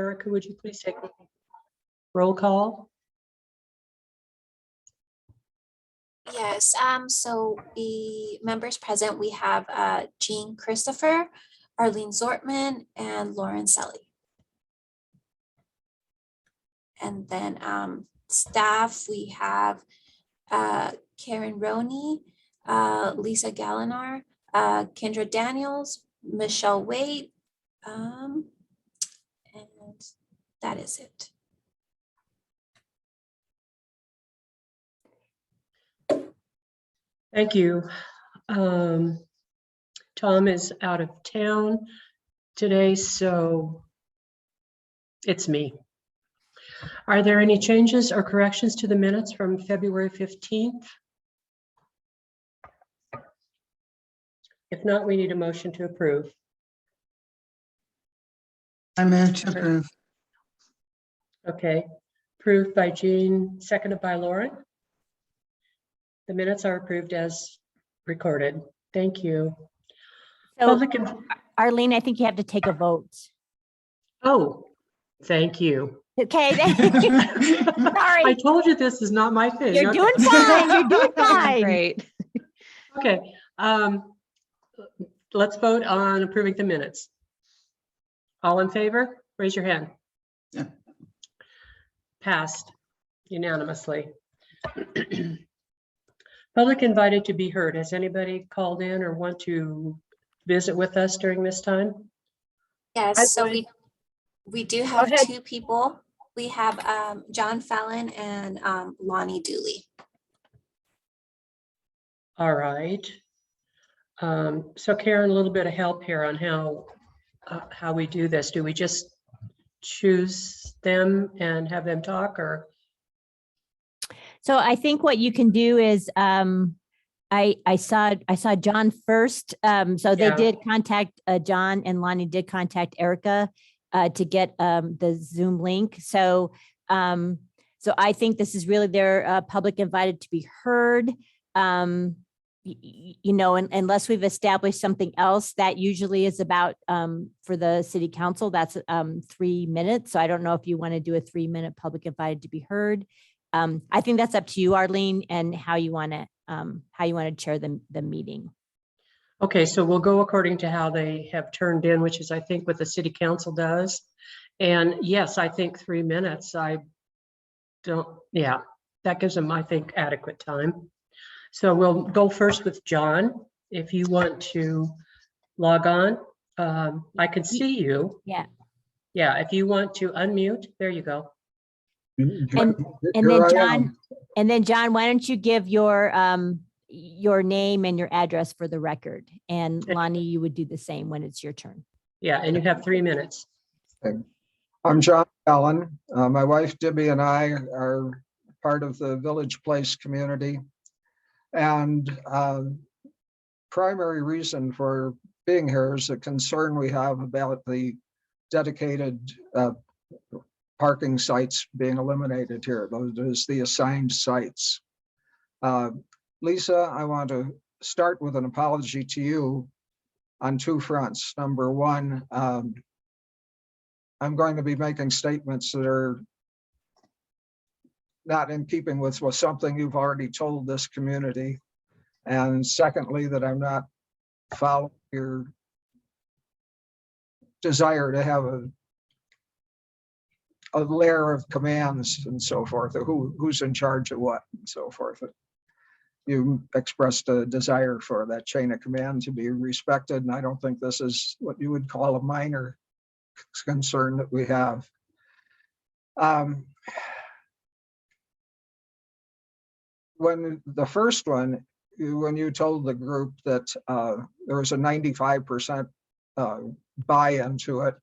Erica, would you please take roll call? Yes, so the members present, we have Jean Christopher, Arlene Zortman, and Lauren Selly. And then staff, we have Karen Roney, Lisa Gallinar, Kendra Daniels, Michelle Wade, and that is it. Thank you. Tom is out of town today, so it's me. Are there any changes or corrections to the minutes from February 15th? If not, we need a motion to approve. I move to approve. Okay, approved by Jean, seconded by Lauren. The minutes are approved as recorded. Thank you. So, Arlene, I think you have to take a vote. Oh, thank you. Okay. Sorry. I told you this is not my thing. You're Okay. doing fine. You're doing fine. Great. Okay. Let's vote on approving the minutes. All in favor? Raise your hand. Yeah. Passed unanimously. Public invited to be heard. Has anybody called in or want to visit with us during this time? Yes, so we do have two people. We have John Fallon and Lonnie Dooley. All right. So Karen, a little bit of help here on how we do this. Do we just choose them and have them talk, or? So I think what you can do is I saw John first. So they did contact John, and Lonnie did contact Erica to get the Zoom link. So I think this is really their public invited to be heard. You know, unless we've established something else, that usually is about for the city council, that's 3 minutes. So I don't know if you want to do a 3-minute public invited to be heard. I think that's up to you, Arlene, and how you want to chair the meeting. Okay, so we'll go according to how they have turned in, which is I think what the city council does. And yes, I think 3 minutes. That gives them, I think, adequate time. So we'll go first with John. If you want to log on, I can see you. Yeah. Yeah, if you want to unmute, there you go. And then John, why don't you give your name and your address for the record, and Lonnie, you would do the same when it's your turn. Yeah, and you have 3 minutes. Okay. I'm John Allen. My wife Debbie and I are part of the Village Place community, and primary reason for being here is a concern we have about the dedicated parking sites being eliminated here. Those is the assigned sites. Lisa, I want to start with an apology to you on 2 fronts. Number one, I'm going to be making statements that are not in keeping with something you've already told this community. And secondly, that I'm not following your desire to have a layer of commands and so forth, or who's in charge of what and so forth. You expressed a desire for that chain of command to be respected, and I don't think this is what you would call a minor concern that we have. When the first one, when you told the group that there was a 95% buy-in to it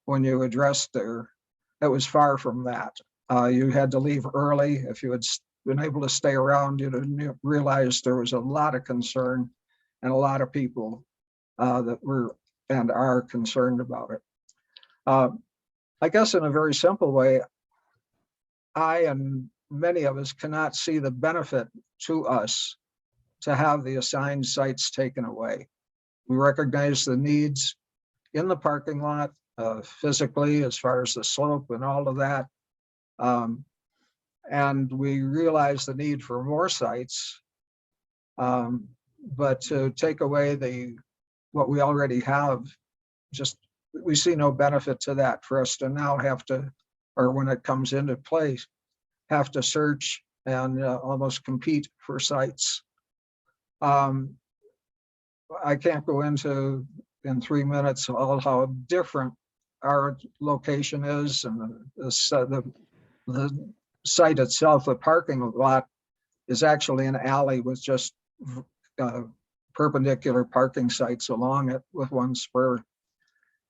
when you addressed there, that was far from that. You had to leave early. If you had been able to stay around, you'd have realized there was a lot of concern and a lot of people that were and are concerned about it. I guess in a very simple way, I and many of us cannot see the benefit to us to have the assigned sites taken away. We recognize the needs in the parking lot physically as far as the slope and all of that. And we realize the need for more sites. But to take away what we already have, just, we see no benefit to that for us to now have to, or when it comes into place, have to search and almost compete for sites. I can't go into in 3 minutes all how different our location is, and the site itself, the parking lot, is actually an alley with just perpendicular parking sites along it with one spur.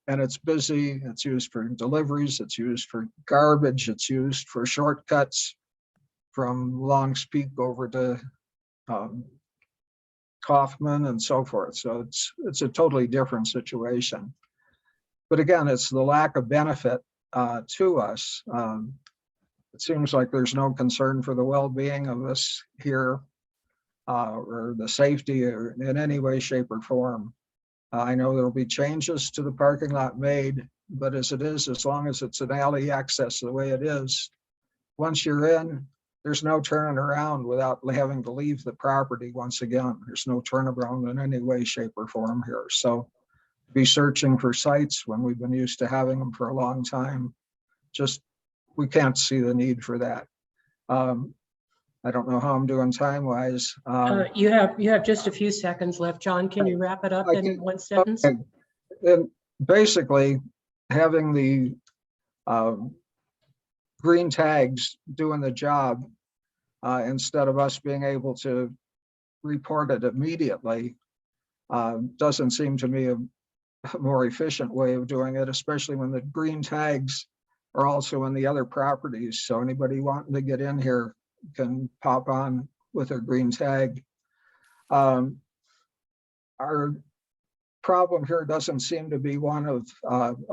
And it's busy, it's used for deliveries, it's used for garbage, it's used for shortcuts from Long's Peak over to Kaufman and so forth. So it's a totally different situation. But again, it's the lack of benefit to us. It seems like there's no concern for the well-being of us here or the safety or in any way, shape, or form. I know there'll be changes to the parking lot made, but as it is, as long as it's an alley access the way it is, once you're in, there's no turning around without having to leave the property once again. There's no turnaround in any way, shape, or form here. So be searching for sites when we've been used to having them for a long time. Just, we can't see the need for that. I don't know how I'm doing time-wise. You have just a few seconds left. John, can you wrap it up in one sentence? Okay. And basically, having the green tags doing the job instead of us being able to report it immediately doesn't seem to me a more efficient way of doing it, especially when the green tags are also in the other properties. So anybody wanting to get in here can pop on with a green tag. Our problem here doesn't seem to be one of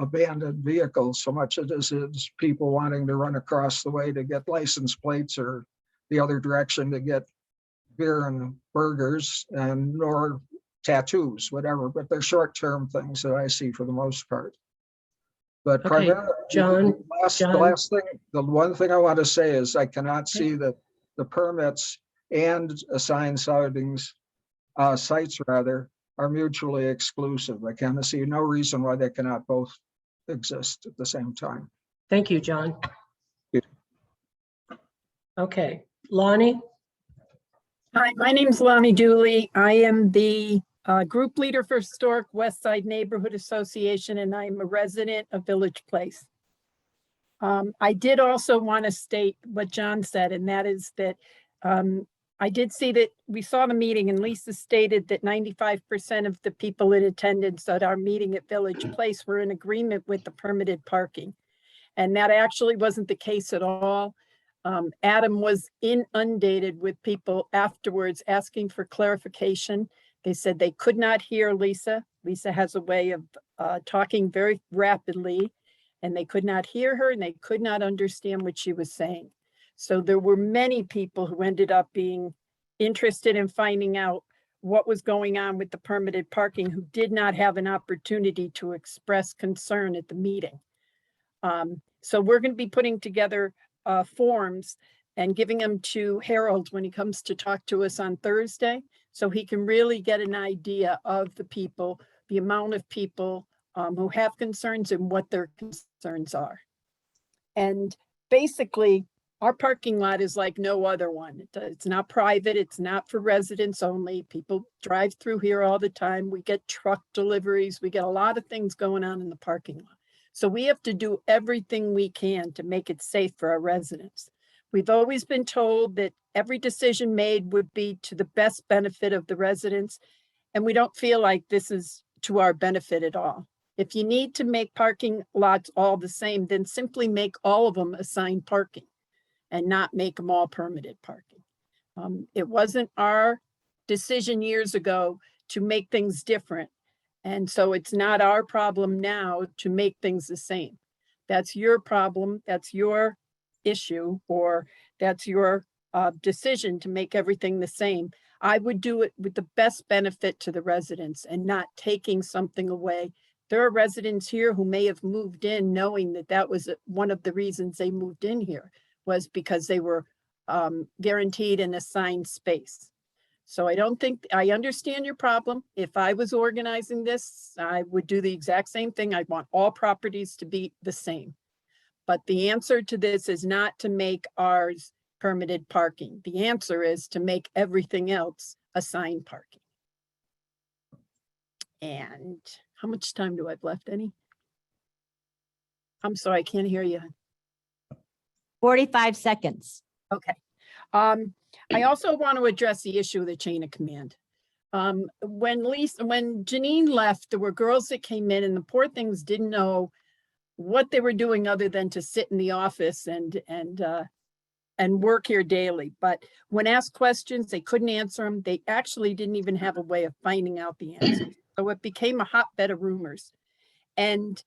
abandoned vehicles so much as it's people wanting to run across the way to get license plates or the other direction to get beer and burgers and or tattoos, whatever, but they're short-term things that I see for the most part. But Okay, primarily, John, the one thing I want to say is I cannot see that the permits and assigned sites rather are mutually exclusive. I kind of see no reason why they cannot both exist at the same time. thank you, John. Yeah. Okay, Lonnie? Hi, my name's Lonnie Dooley. I am the group leader for Historic Westside Neighborhood Association, and I'm a resident of Village Place. I did also want to state what John said, and that is that I did see that we saw the meeting, and Lisa stated that 95% of the people in attendance at our meeting at Village Place were in agreement with the permitted parking. And that actually wasn't the case at all. Adam was inundated with people afterwards asking for clarification. They said they could not hear Lisa. Lisa has a way of talking very rapidly, and they could not hear her and they could not understand what she was saying. So there were many people who ended up being interested in finding out what was going on with the permitted parking who did not have an opportunity to express concern at the meeting. So we're going to be putting together forms and giving them to Harold when he comes to talk to us on Thursday, so he can really get an idea of the people, the amount of people who have concerns and what their concerns are. And basically, our parking lot is like no other one. It's not private. It's not for residents only. People drive through here all the time. We get truck deliveries. We get a lot of things going on in the parking lot. So we have to do everything we can to make it safe for our residents. We've always been told that every decision made would be to the best benefit of the residents, and we don't feel like this is to our benefit at all. If you need to make parking lots all the same, then simply make all of them assigned parking and not make them all permitted parking. It wasn't our decision years ago to make things different. And so it's not our problem now to make things the same. That's your problem. That's your issue, or that's your decision to make everything the same. I would do it with the best benefit to the residents and not taking something away There are residents here who may have moved in knowing that that was one of the reasons they moved in here, was because they were guaranteed an assigned space. So I don't think, I understand your problem. If I was organizing this, I would do the exact same thing. I'd want all properties to be the same. But the answer to this is not to make ours permitted parking. The answer is to make everything else assigned parking. And how much time do I have left? Any? I'm sorry, I can't hear you. 45 seconds. Okay. I also want to address the issue of the chain of command. When Janine left, there were girls that came in and the poor things didn't know what they were doing other than to sit in the office and work here daily. But when asked questions, they couldn't answer them. They actually didn't even have a way of finding out the answers. So it became a hotbed of rumors. And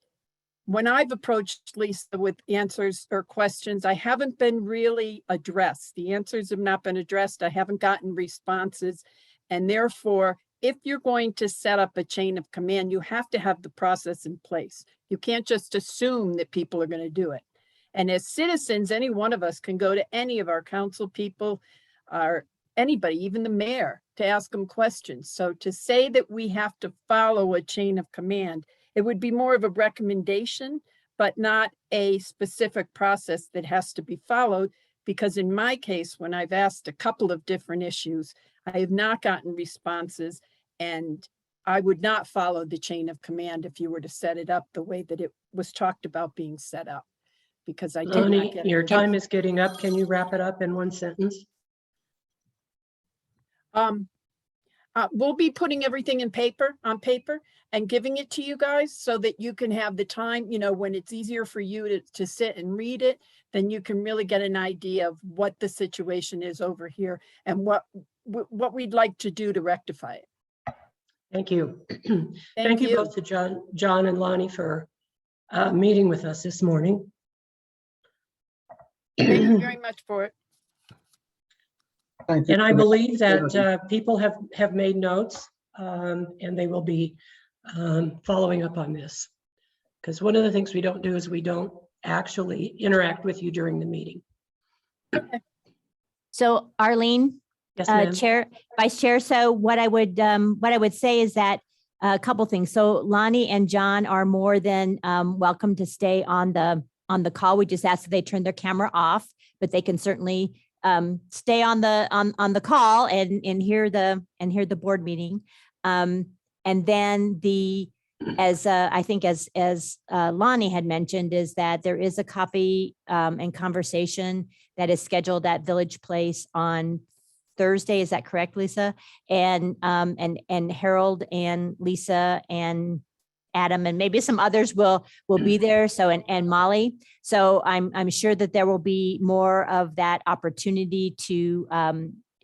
when I've approached Lisa with answers or questions, I haven't been really addressed. The answers have not been addressed. I haven't gotten responses. And therefore, if you're going to set up a chain of command, you have to have the process in place. You can't just assume that people are going to do it. And as citizens, any one of us can go to any of our council people or anybody, even the mayor, to ask them questions. So to say that we have to follow a chain of command, it would be more of a recommendation, but not a specific process that has to be followed. Because in my case, when I've asked a couple of different issues, I have not gotten responses, and I would not follow the chain of command if you were to set it up the way that it was talked about being set up. Because I did not Lonnie, get your time is getting up. Can you wrap it up in one sentence? We'll be putting everything on paper and giving it to you guys so that you can have the time, when it's easier for you to sit and read it, then you can really get an idea of what the situation is over here and what we'd like to do to rectify it. Thank you. Thank you both to John and Lonnie for meeting with us this morning. Thank you very much for it. Thank you. And I believe that people have made notes and they will be following up on this. Because one of the things we don't do is we don't actually interact with you during the meeting. So Arlene, Yes, ma'am. Vice Chair. So what I would say is that a couple things. So Lonnie and John are more than welcome to stay on the call. We just ask that they turn their camera off, but they can certainly stay on the call and hear the board meeting. And then as I think as Lonnie had mentioned, is that there is a coffee and conversation that is scheduled at Village Place on Thursday. Is that correct, Lisa? And Harold and Lisa and Adam and maybe some others will be there. So and Molly. So I'm sure that there will be more of that opportunity to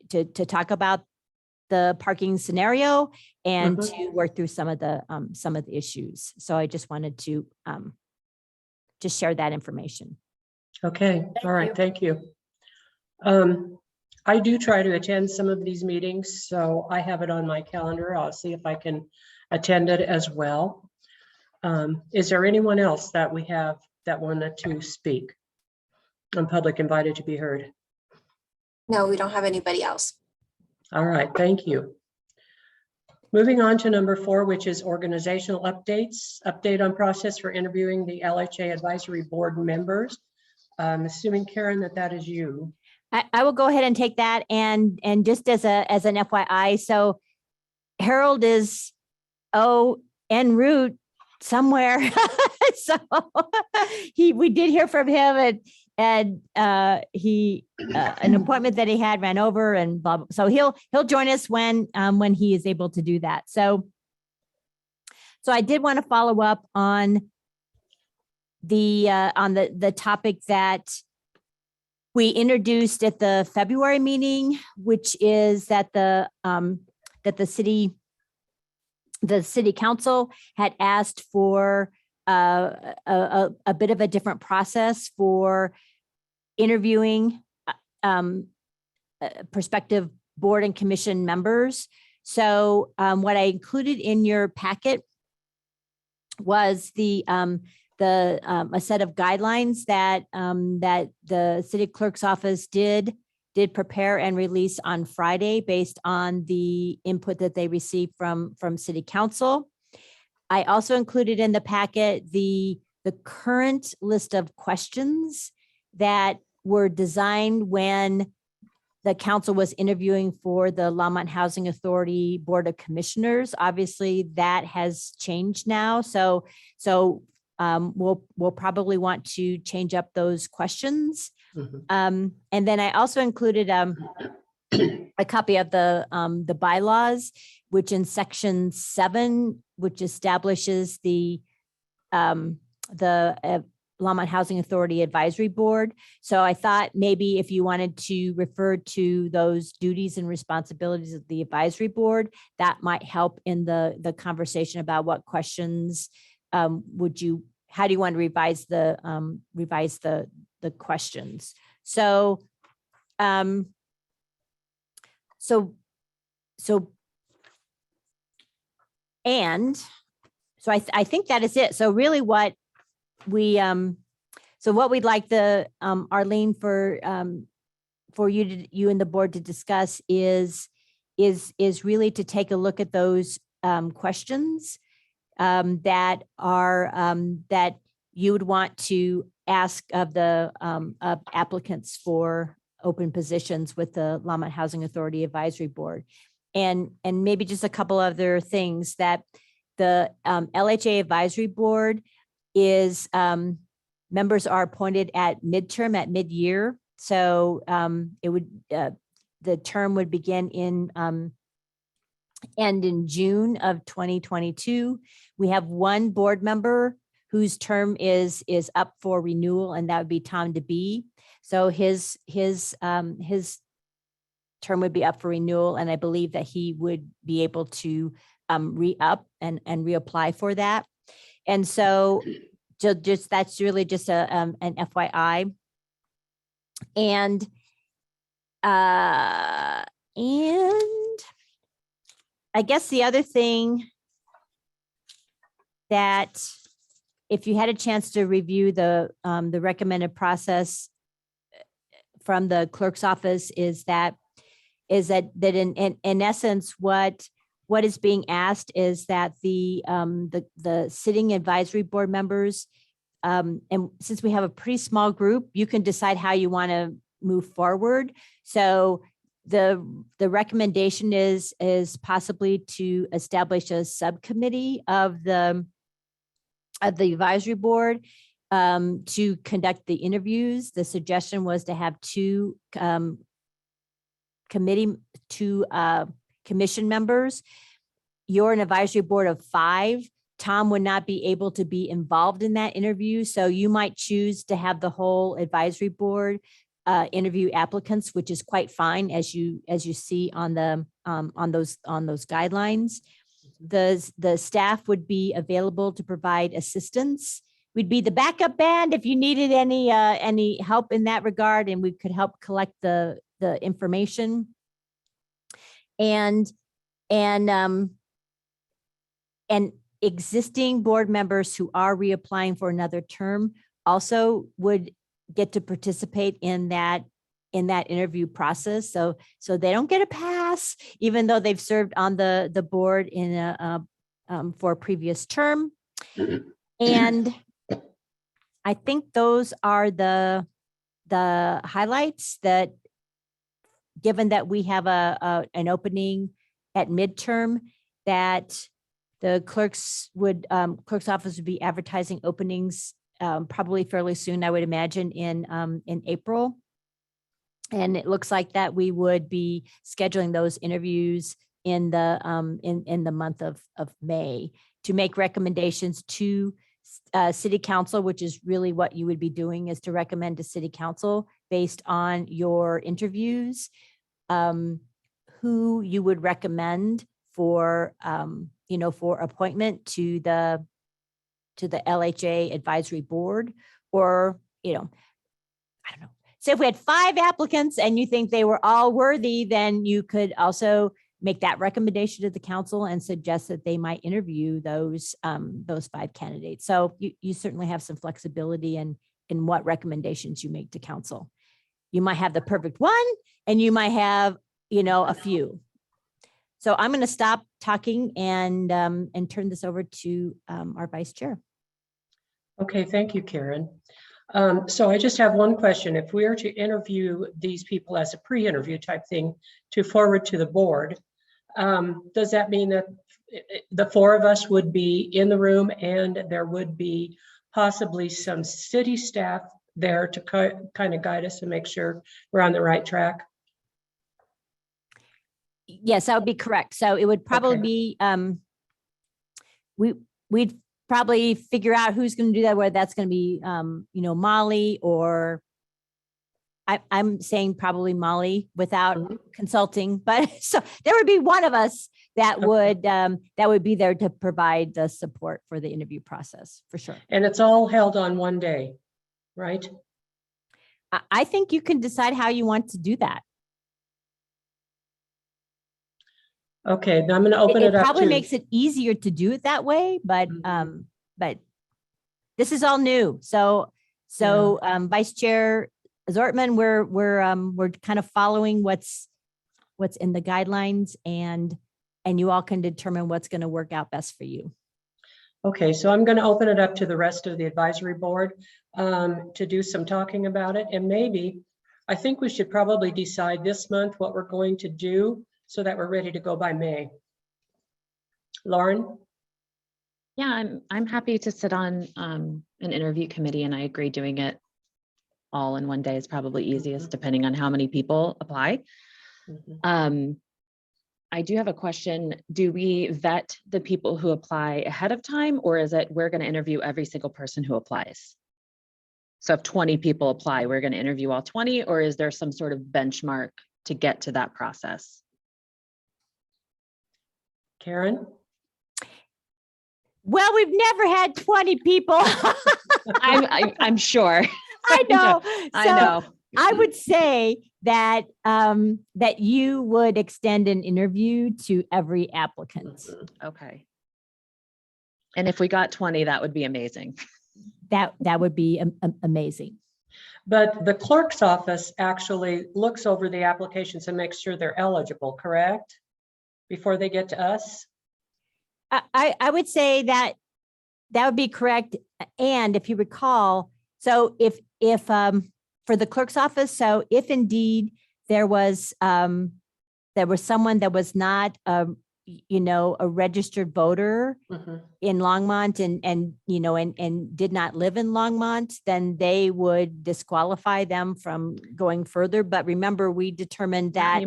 talk about the parking scenario and to work through some of the issues. So I just wanted to just share that information. Okay. All right. Thank you. I do try to attend some of these meetings, so I have it on my calendar. I'll see if I can attend it as well. Is there anyone else that we have that wanted to speak? On public invited to be heard. No, we don't have anybody else. All right, thank you. Moving on to number 4, which is organizational updates. Update on process for interviewing the LHA advisory board members. I'm assuming, Karen, that is you. I will go ahead and take that, and just as an FYI, so Harold is en route somewhere. So we did hear from him, and he an appointment that he had ran over, and blah, blah. So he'll join us when he is able to do that. So I did want to follow up on the topic that we introduced at the February meeting, which is that the city council had asked for a bit of a different process for interviewing prospective board and commission members. So what I included in your packet was a set of guidelines that that the city clerk's office did prepare and release on Friday based on the input that they received from city council. I also included in the packet the current list of questions that were designed when the council was interviewing for the Longmont Housing Authority Board of Commissioners. Obviously, that has changed now. So we'll probably want to change up those questions. Mhm. And then I also included a copy of the bylaws, which in section 7, which establishes the Longmont Housing Authority Advisory Board. So I thought maybe if you wanted to refer to those duties and responsibilities of the advisory board, that might help in the conversation about what questions how do you want to revise the questions. So I think that is it. So really what we'd like the Arlene for you and the board to discuss is really to take a look at those questions that you would want to ask of the of applicants for open positions with the Longmont Housing Authority Advisory Board. And maybe just a couple other things that the LHA Advisory Board is members are appointed at midterm, at mid-year. So it would the term would begin in end in June of 2022. We have one board member whose term is up for renewal, and that would be Tom DeBee. So his term would be up for renewal, and I believe that he would be able to re-up and reapply for that. And so just that's really just an FYI. And I guess the other thing that if you had a chance to review the recommended process from the clerk's office is that in essence what is being asked is that the sitting advisory board members, and since we have a pretty small group, you can decide how you want to move forward. So the recommendation is possibly to establish a subcommittee of the advisory board to conduct the interviews. The suggestion was to have two commission members. You're an advisory board of 5. Tom would not be able to be involved in that interview. So you might choose to have the whole advisory board interview applicants, which is quite fine as you see on those guidelines. The staff would be available to provide assistance. We'd be the backup band if you needed any help in that regard, and we could help collect the information. And existing board members who are reapplying for another term also would get to participate in that interview process. So they don't get a pass, even though they've served on the board for a previous term. And I think those are the highlights, that given that we have an opening at midterm, that the clerk's office would be advertising openings probably fairly soon, I would imagine in April. And it looks like that we would be scheduling those interviews in the month of May to make recommendations to City Council, which is really what you would be doing, is to recommend to City Council based on your interviews, who you would recommend for for appointment to the LHA Advisory Board, or I don't know. So if we had 5 applicants and you think they were all worthy, then you could also make that recommendation to the council and suggest that they might interview those 5 candidates. So you certainly have some flexibility in what recommendations you make to council. You might have the perfect one and you might have, a few. So I'm going to stop talking and turn this over to our vice chair. Okay, thank you, Karen. So I just have one question. If we are to interview these people as a pre-interview type thing to forward to the board, does that mean that the 4 of us would be in the room and there would be possibly some city staff there to kind of guide us and make sure we're on the right track? Yes, that would be correct. So it would probably be, we'd probably figure out who's going to do that, whether that's going to be, Molly, or I'm saying probably Molly without consulting, but so there would be one of us that would be there to provide the support for the interview process, for sure. And it's all held on one day, right? I think you can decide how you want to do that. Okay, now I'm going to open it up probably to. makes it easier to do it that way, but this is all new. So Vice Chair Zortman, we're kind of following what's in the guidelines, and you all can determine what's going to work out best for you. Okay, so I'm going to open it up to the rest of the advisory board to do some talking about it. And maybe, I think we should probably decide this month what we're going to do so that we're ready to go by May. Lauren? Yeah, I'm happy to sit on an interview committee, and I agree doing it all in one day is probably easiest, depending on how many people apply. I do have a question. Do we vet the people who apply ahead of time, or is it we're going to interview every single person who applies? So if 20 people apply, we're going to interview all 20, or is there some sort of benchmark to get to that process? Karen? Well, we've never had 20 people. I'm sure. I know. I know. I would say that that you would extend an interview to every applicant. Okay. And if we got 20, that would be amazing. That would be amazing. But the clerk's office actually looks over the applications and makes sure they're eligible, correct? Before they get to us? I would say that would be correct. And if you recall, so if for the clerk's office, so if indeed there was someone that was not a registered voter in Longmont and did not live in Longmont, then they would disqualify them from going further. But remember, we determined that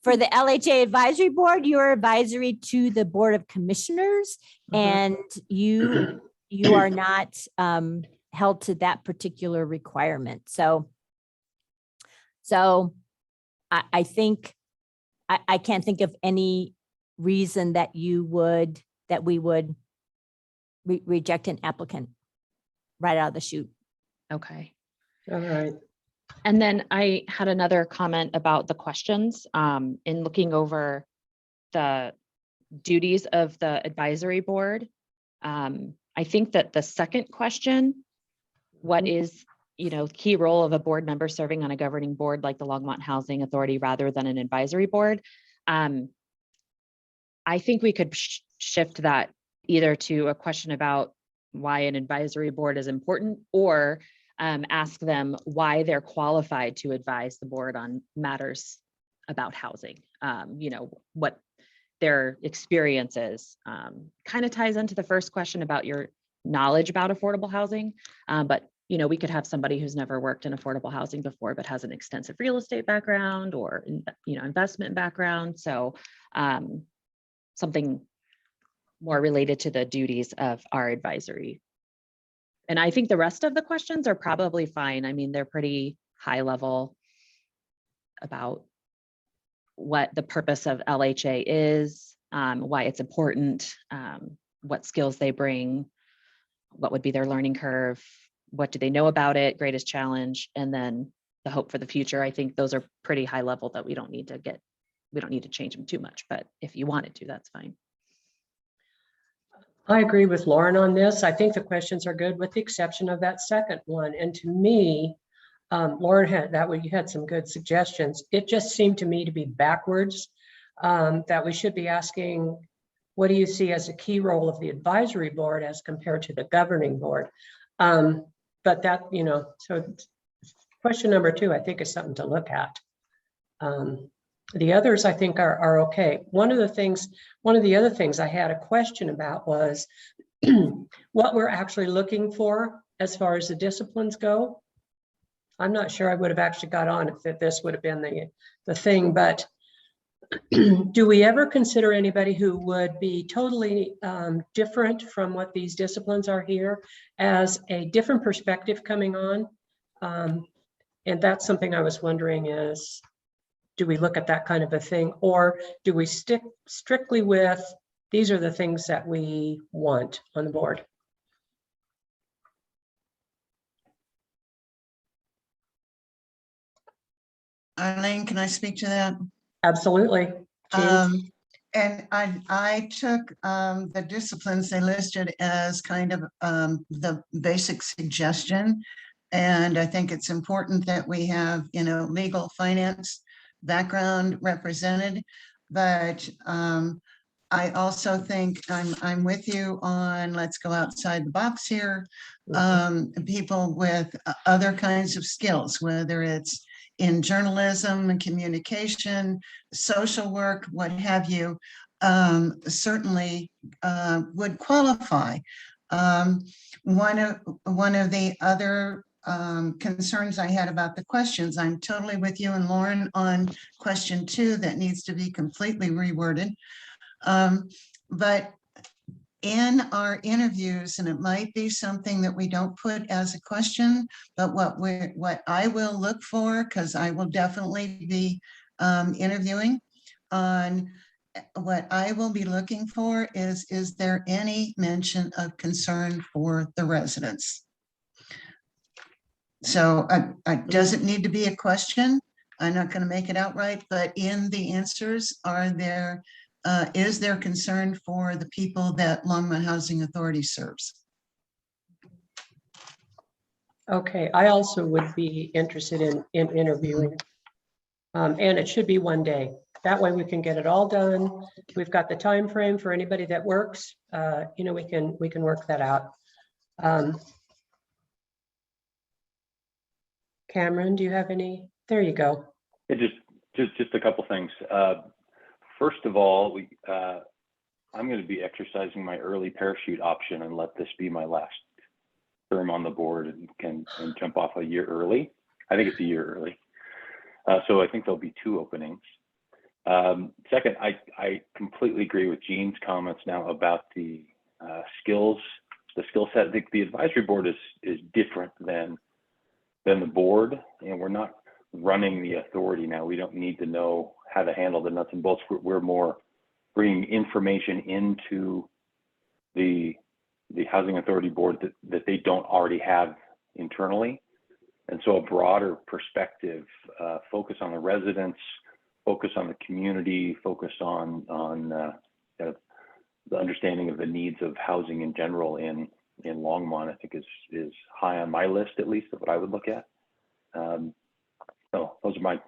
for the LHA advisory board, you're advisory to the Board of Commissioners, and you are not held to that particular requirement. So I think I can't think of any reason that we would reject an applicant right out of the chute. Okay. All right. And then I had another comment about the questions. In looking over the duties of the advisory board, I think that the second question, what is, key role of a board member serving on a governing board like the Longmont Housing Authority rather than an advisory board? I think we could shift that either to a question about why an advisory board is important, or ask them why they're qualified to advise the board on matters about housing, what their experience is. Kind of ties into the first question about your knowledge about affordable housing, but we could have somebody who's never worked in affordable housing before, but has an extensive real estate background or, investment background. So something more related to the duties of our advisory. And I think the rest of the questions are probably fine. I mean, they're pretty high level about what the purpose of LHA is, why it's important, what skills they bring, what would be their learning curve, what do they know about it, greatest challenge, and then the hope for the future. I think those are pretty high level that we don't need to get we don't need to change them too much, but if you wanted to, that's fine. I agree with Lauren on this. I think the questions are good with the exception of that second one. And to me, Lauren you had some good suggestions. It just seemed to me to be backwards, that we should be asking, what do you see as a key role of the advisory board as compared to the governing board? But that, so question number 2, I think is something to look at. The others I think are okay. One of the other things I had a question about was what we're actually looking for as far as the disciplines go. I'm not sure I would have actually got on if this would have been the thing, but do we ever consider anybody who would be totally different from what these disciplines are here as a different perspective coming on? And that's something I was wondering is, do we look at that kind of a thing, or do we stick strictly with, these are the things that we want on the board? Eileen, can I speak to that? Absolutely. Jean? And I took the disciplines they listed as kind of the basic suggestion. And I think it's important that we have, legal finance background represented. But I also think I'm with you on, let's go outside the box here. People with other kinds of skills, whether it's in journalism and communication, social work, what have you, certainly would qualify. One of the other concerns I had about the questions, I'm totally with you and Lauren on question 2 that needs to be completely reworded. But in our interviews, and it might be something that we don't put as a question, but what I will look for, because I will definitely be interviewing on, what I will be looking for is there any mention of concern for the residents? So does it need to be a question? I'm not going to make it outright, but in the answers, is there concern for the people that Longmont Housing Authority serves? Okay, I also would be interested in interviewing. And it should be one day. That way we can get it all done. We've got the time frame for anybody that works. We can work that out. Cameron, do you have any? There you go. Just a couple things. First of all, I'm going to be exercising my early parachute option and let this be my last term on the board and jump off a year early. I think it's a year early. So I think there'll be 2 openings. Second, I completely agree with Jean's comments now about the skill set. The advisory board is different than the board, and we're not running the authority now. We don't need to know how to handle the nuts and bolts. We're more bringing information into the housing authority board that they don't already have internally. And so a broader perspective, focus on the residents, focus on the community, focus on the understanding of the needs of housing in general in Longmont, I think is high on my list, at least, of what I would look at. So those are my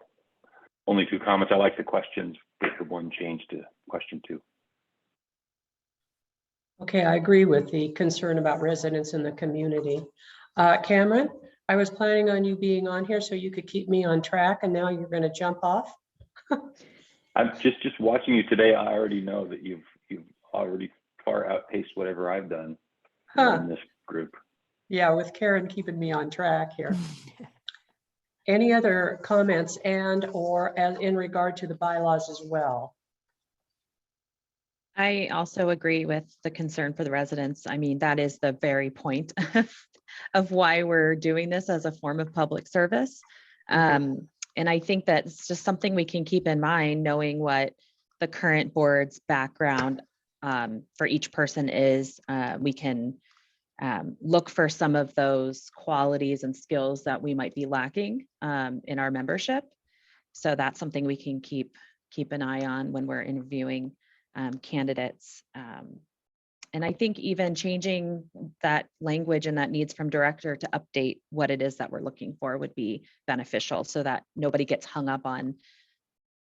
only 2 comments. I like the questions, with the 1 change to question 2. Okay, I agree with the concern about residents in the community. Cameron, I was planning on you being on here so you could keep me on track, and now you're going to jump off. I'm just watching you today. I already know that you've already far outpaced whatever I've done in this group. Yeah, with Karen keeping me on track here. Any other comments or in regard to the bylaws as well? I also agree with the concern for the residents. I mean, that is the very point of why we're doing this as a form of public service. And I think that's just something we can keep in mind, knowing what the current board's background for each person is. We can look for some of those qualities and skills that we might be lacking in our membership. So that's something we can keep keep an eye on when we're interviewing candidates. And I think even changing that language and that needs from director to update what it is that we're looking for would be beneficial so that nobody gets hung up on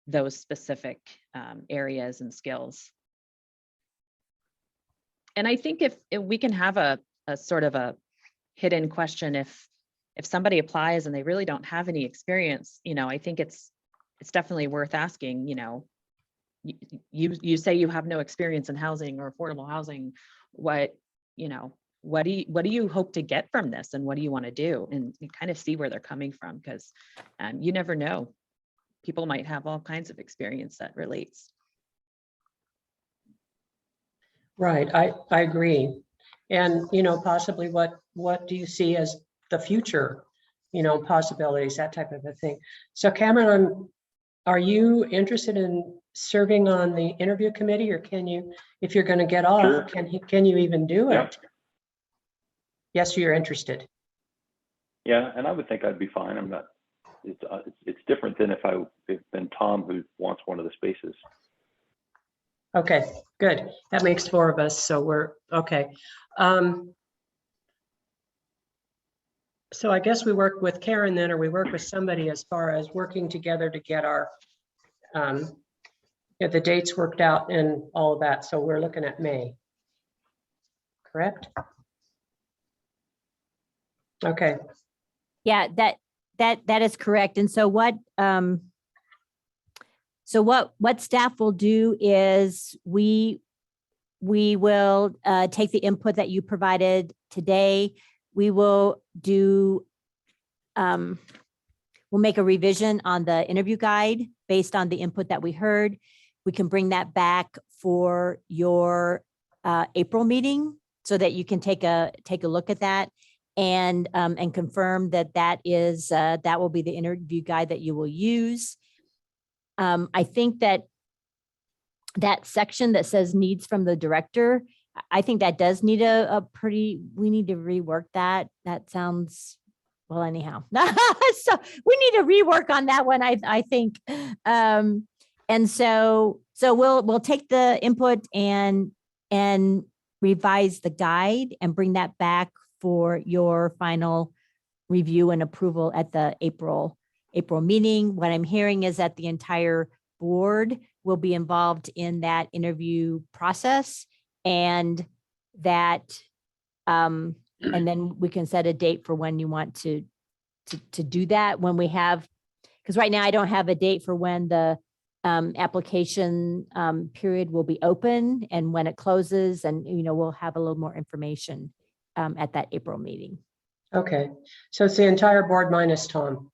those specific areas and skills. And I think if we can have a sort of a hidden question, if somebody applies and they really don't have any experience, I think it's definitely worth asking, you say you have no experience in housing or affordable housing. What do you hope to get from this, and what do you want to do? And you kind of see where they're coming from, because you never know. People might have all kinds of experience that relates. Right, I agree. And, possibly what do you see as the future, possibilities, that type of a thing. So Cameron, are you interested in serving on the interview committee, or can you, if you're going to get off, Sure. can you even do Yeah. it? Yes, you're interested. Yeah, and I would think I'd be fine. I'm not. It's different than if been Tom who wants one of the spaces. Okay, good. That makes 4 of us, so we're okay. So I guess we work with Karen then, or we work with somebody as far as working together to get our the dates worked out and all of that. So we're looking at May. Correct? Okay. Yeah, that is correct. And so what staff will do is we will take the input that you provided today. We will do we'll make a revision on the interview guide based on the input that we heard. We can bring that back for your April meeting so that you can take a look at that and confirm that that will be the interview guide that you will use. I think that section that says needs from the director, I think that does need we need to rework that. That sounds, well, anyhow. So we need to rework on that one, I think. And so we'll take the input and revise the guide and bring that back for your final review and approval at the April meeting. What I'm hearing is that the entire board will be involved in that interview process, and that and then we can set a date for when you want to do that, when we have, because right now I don't have a date for when the application period will be open and when it closes, and we'll have a little more information at that April meeting. Okay. So it's the entire board minus Tom.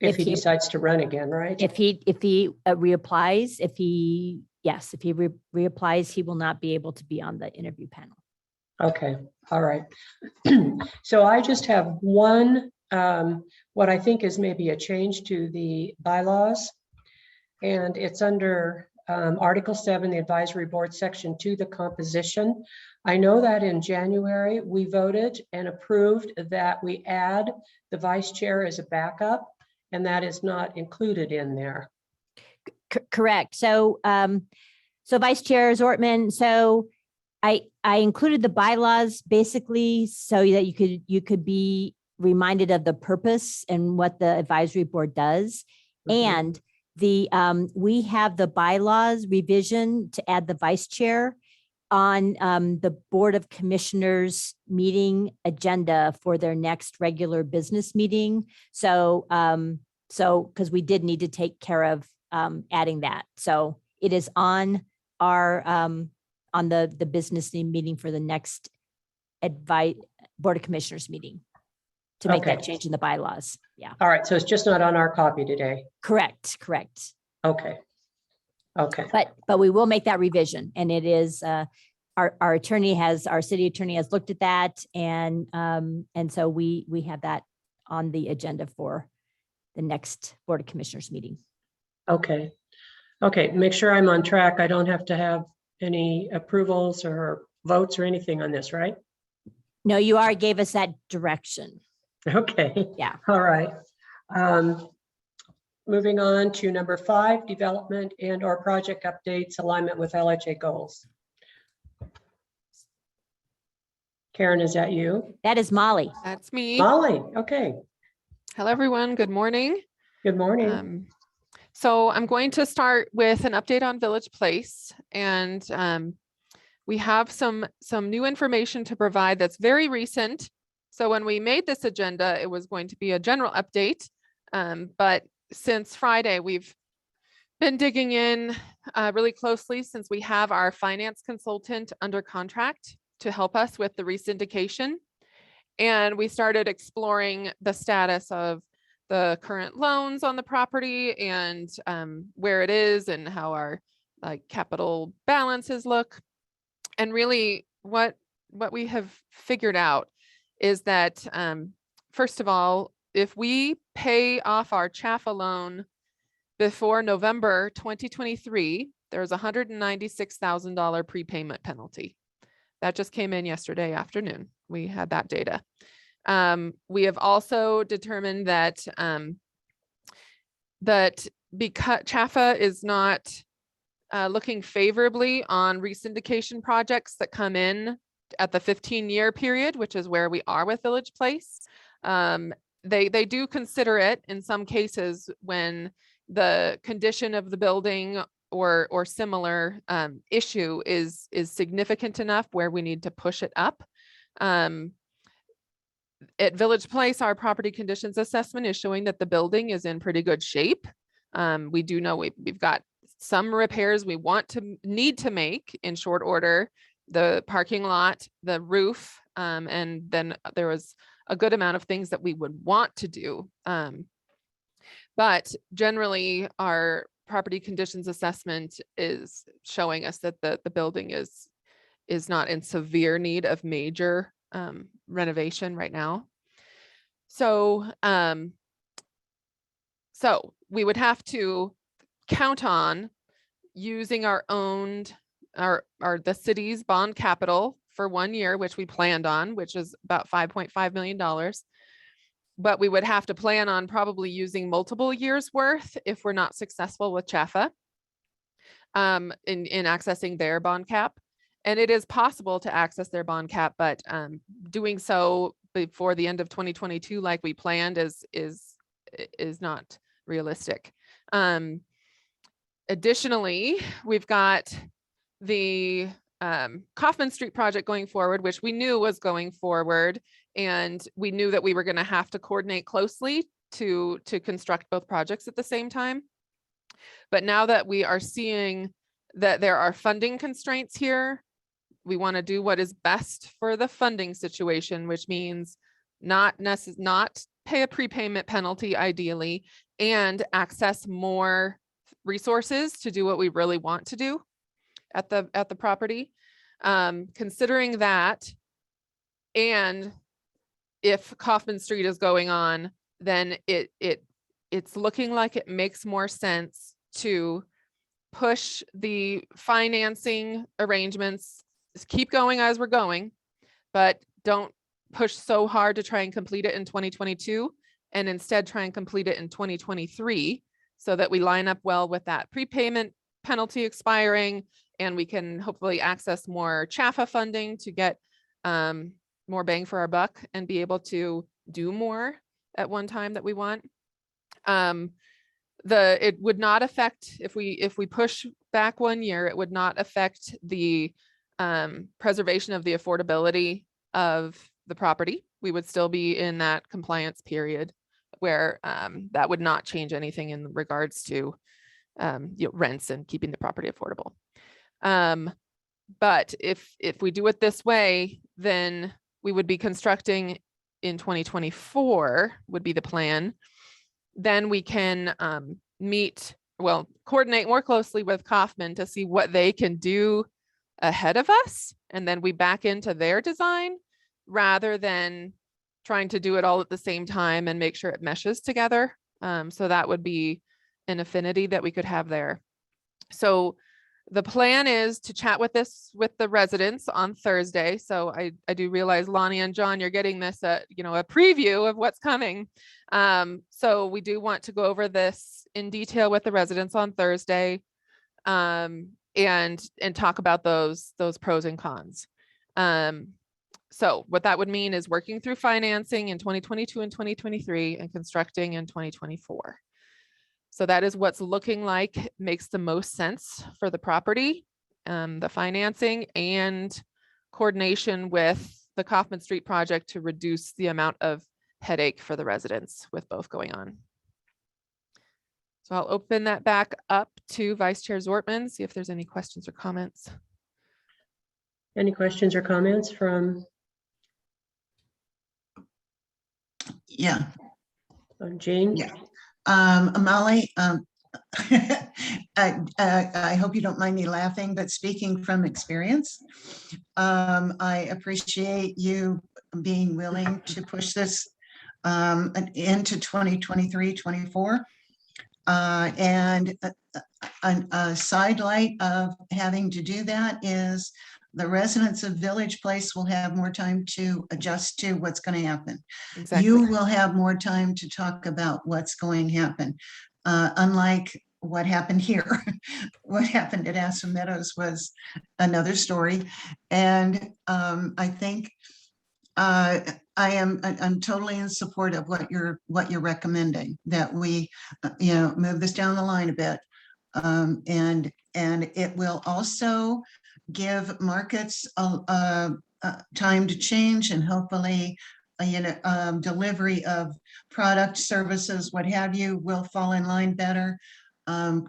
If he he- decides to run again, right? If he reapplies, if he reapplies, he will not be able to be on the interview panel. Okay, all right. So I just have one, what I think is maybe a change to the bylaws. And it's under Article 7, the Advisory Board, Section 2, the composition. I know that in January, we voted and approved that we add the vice chair as a backup, and that is not included in there. Correct. So, Vice Chair Zortman, so I included the bylaws basically so that you could be reminded of the purpose and what the advisory board does. And we have the bylaws revision to add the vice chair on the Board of Commissioners meeting agenda for their next regular business meeting. So because we did need to take care of adding that. So it is on our on the business meeting for the next Board of Commissioners meeting to make that change in the bylaws. Yeah. All right, so it's just not on our copy today. Correct. Okay. Okay. But we will make that revision, and it is our city attorney has looked at that, and so we have that on the agenda for the next Board of Commissioners meeting. Okay. Okay, make sure I'm on track. I don't have to have any approvals or votes or anything on this, right? No, you already gave us that direction. Okay. Yeah. All right. Moving on to number 5, development and or project updates, alignment with LHA goals. Karen, is that you? That is Molly. That's me. Molly, okay. Hello, everyone. Good morning. Good morning. So I'm going to start with an update on Village Place, and we have some new information to provide that's very recent. So when we made this agenda, it was going to be a general update, but since Friday, we've been digging in really closely since we have our finance consultant under contract to help us with the resyndication. And we started exploring the status of the current loans on the property and where it is and how our capital balances look. And really what we have figured out is that, first of all, if we pay off our CHAFA loan before November 2023, there's a $196,000 prepayment penalty. That just came in yesterday afternoon. We had that data. We have also determined that because CHAFA is not looking favorably on resyndication projects that come in at the 15-year period, which is where we are with Village Place. They do consider it in some cases when the condition of the building or similar issue is significant enough where we need to push it up. At Village Place, our property conditions assessment is showing that the building is in pretty good shape. We do know we've got some repairs we need to make in short order, the parking lot, the roof, and then there was a good amount of things that we would want to do. But generally, our property conditions assessment is showing us that the building is not in severe need of major renovation right now. So we would have to count on using the city's bond capital for 1 year, which we planned on, which is about $5.5 million. But we would have to plan on probably using multiple years worth if we're not successful with CHAFA in accessing their bond cap. And it is possible to access their bond cap, but doing so before the end of 2022, like we planned, is not realistic. Additionally, we've got the Kaufman Street project going forward, which we knew was going forward, and we knew that we were going to have to coordinate closely to construct both projects at the same time. But now that we are seeing that there are funding constraints here, we want to do what is best for the funding situation, which means not pay a prepayment penalty ideally, and access more resources to do what we really want to do at the property. Considering that, and if Kaufman Street is going on, then it's looking like it makes more sense to push the financing arrangements, just keep going as we're going, but don't push so hard to try and complete it in 2022, and instead try and complete it in 2023 so that we line up well with that prepayment penalty expiring, and we can hopefully access more CHAFA funding to get more bang for our buck and be able to do more at one time that we want. It would not affect, if we push back 1 year, it would not affect the preservation of the affordability of the property. We would still be in that compliance period where that would not change anything in regards to rents and keeping the property affordable. But if we do it this way, then we would be constructing in 2024 would be the plan. Then we can coordinate more closely with Kaufman to see what they can do ahead of us. And then we back into their design rather than trying to do it all at the same time and make sure it meshes together. So that would be an affinity that we could have there. So the plan is to chat with the residents on Thursday. So I do realize, Lonnie and John, you're getting this, a preview of what's coming. So we do want to go over this in detail with the residents on Thursday, and talk about those pros and cons. So what that would mean is working through financing in 2022 and 2023 and constructing in 2024. So that is what's looking like makes the most sense for the property, the financing, and coordination with the Kaufman Street project to reduce the amount of headache for the residents with both going on. So I'll open that back up to Vice Chair Zortman, see if there's any questions or comments. Any questions or comments from Yeah. Jane? Yeah. Molly, I hope you don't mind me laughing, but speaking from experience, I appreciate you being willing to push this into 2023, 24. And a sidelight of having to do that is the residents of Village Place will have more time to adjust to what's going to happen. Exactly. You will have more time to talk about what's going to happen. Unlike what happened here, what happened at Aspen Meadows was another story. And I think I'm totally in support of what you're recommending, that we move this down the line a bit, and it will also give markets time to change, and hopefully delivery of product, services, what have you, will fall in line better,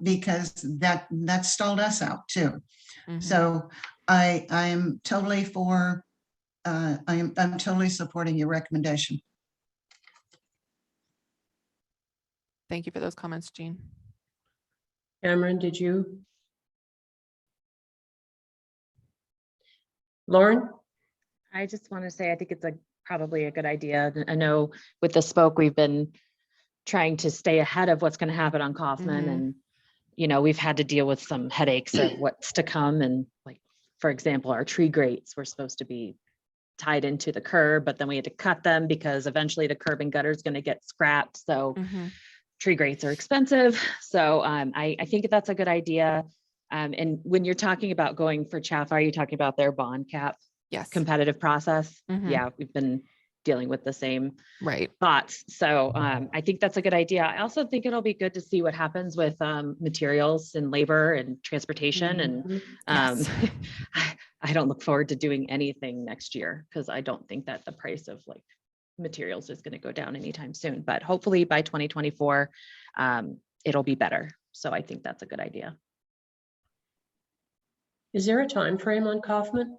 because that stalled us out too. Mhm. So I'm totally for I'm totally supporting your recommendation. Thank you for those comments, Jean. Cameron, did you? Lauren? I just want to say, I think it's probably a good idea. I know with the spoke, we've been trying to stay ahead of what's going to happen on Kaufman. Mhm. And, we've had to deal with some headaches of what's to come. And like, for example, our tree grates were supposed to be tied into the curb, but then we had to cut them because eventually the curb and gutter is going to get scrapped. So Mhm. tree grates are expensive. So I think that's a good idea. And when you're talking about going for chaff, are you talking about their bond cap Yes. competitive process? Mhm. Yeah, we've been dealing with the same Right. thoughts. So I think that's a good idea. I also think it'll be good to see what happens with materials and labor and transportation. Mhm. And Yes. I don't look forward to doing anything next year because I don't think that the price of materials is going to go down anytime soon. But hopefully by 2024, it'll be better. So I think that's a good idea. Is there a time frame on Kaufman?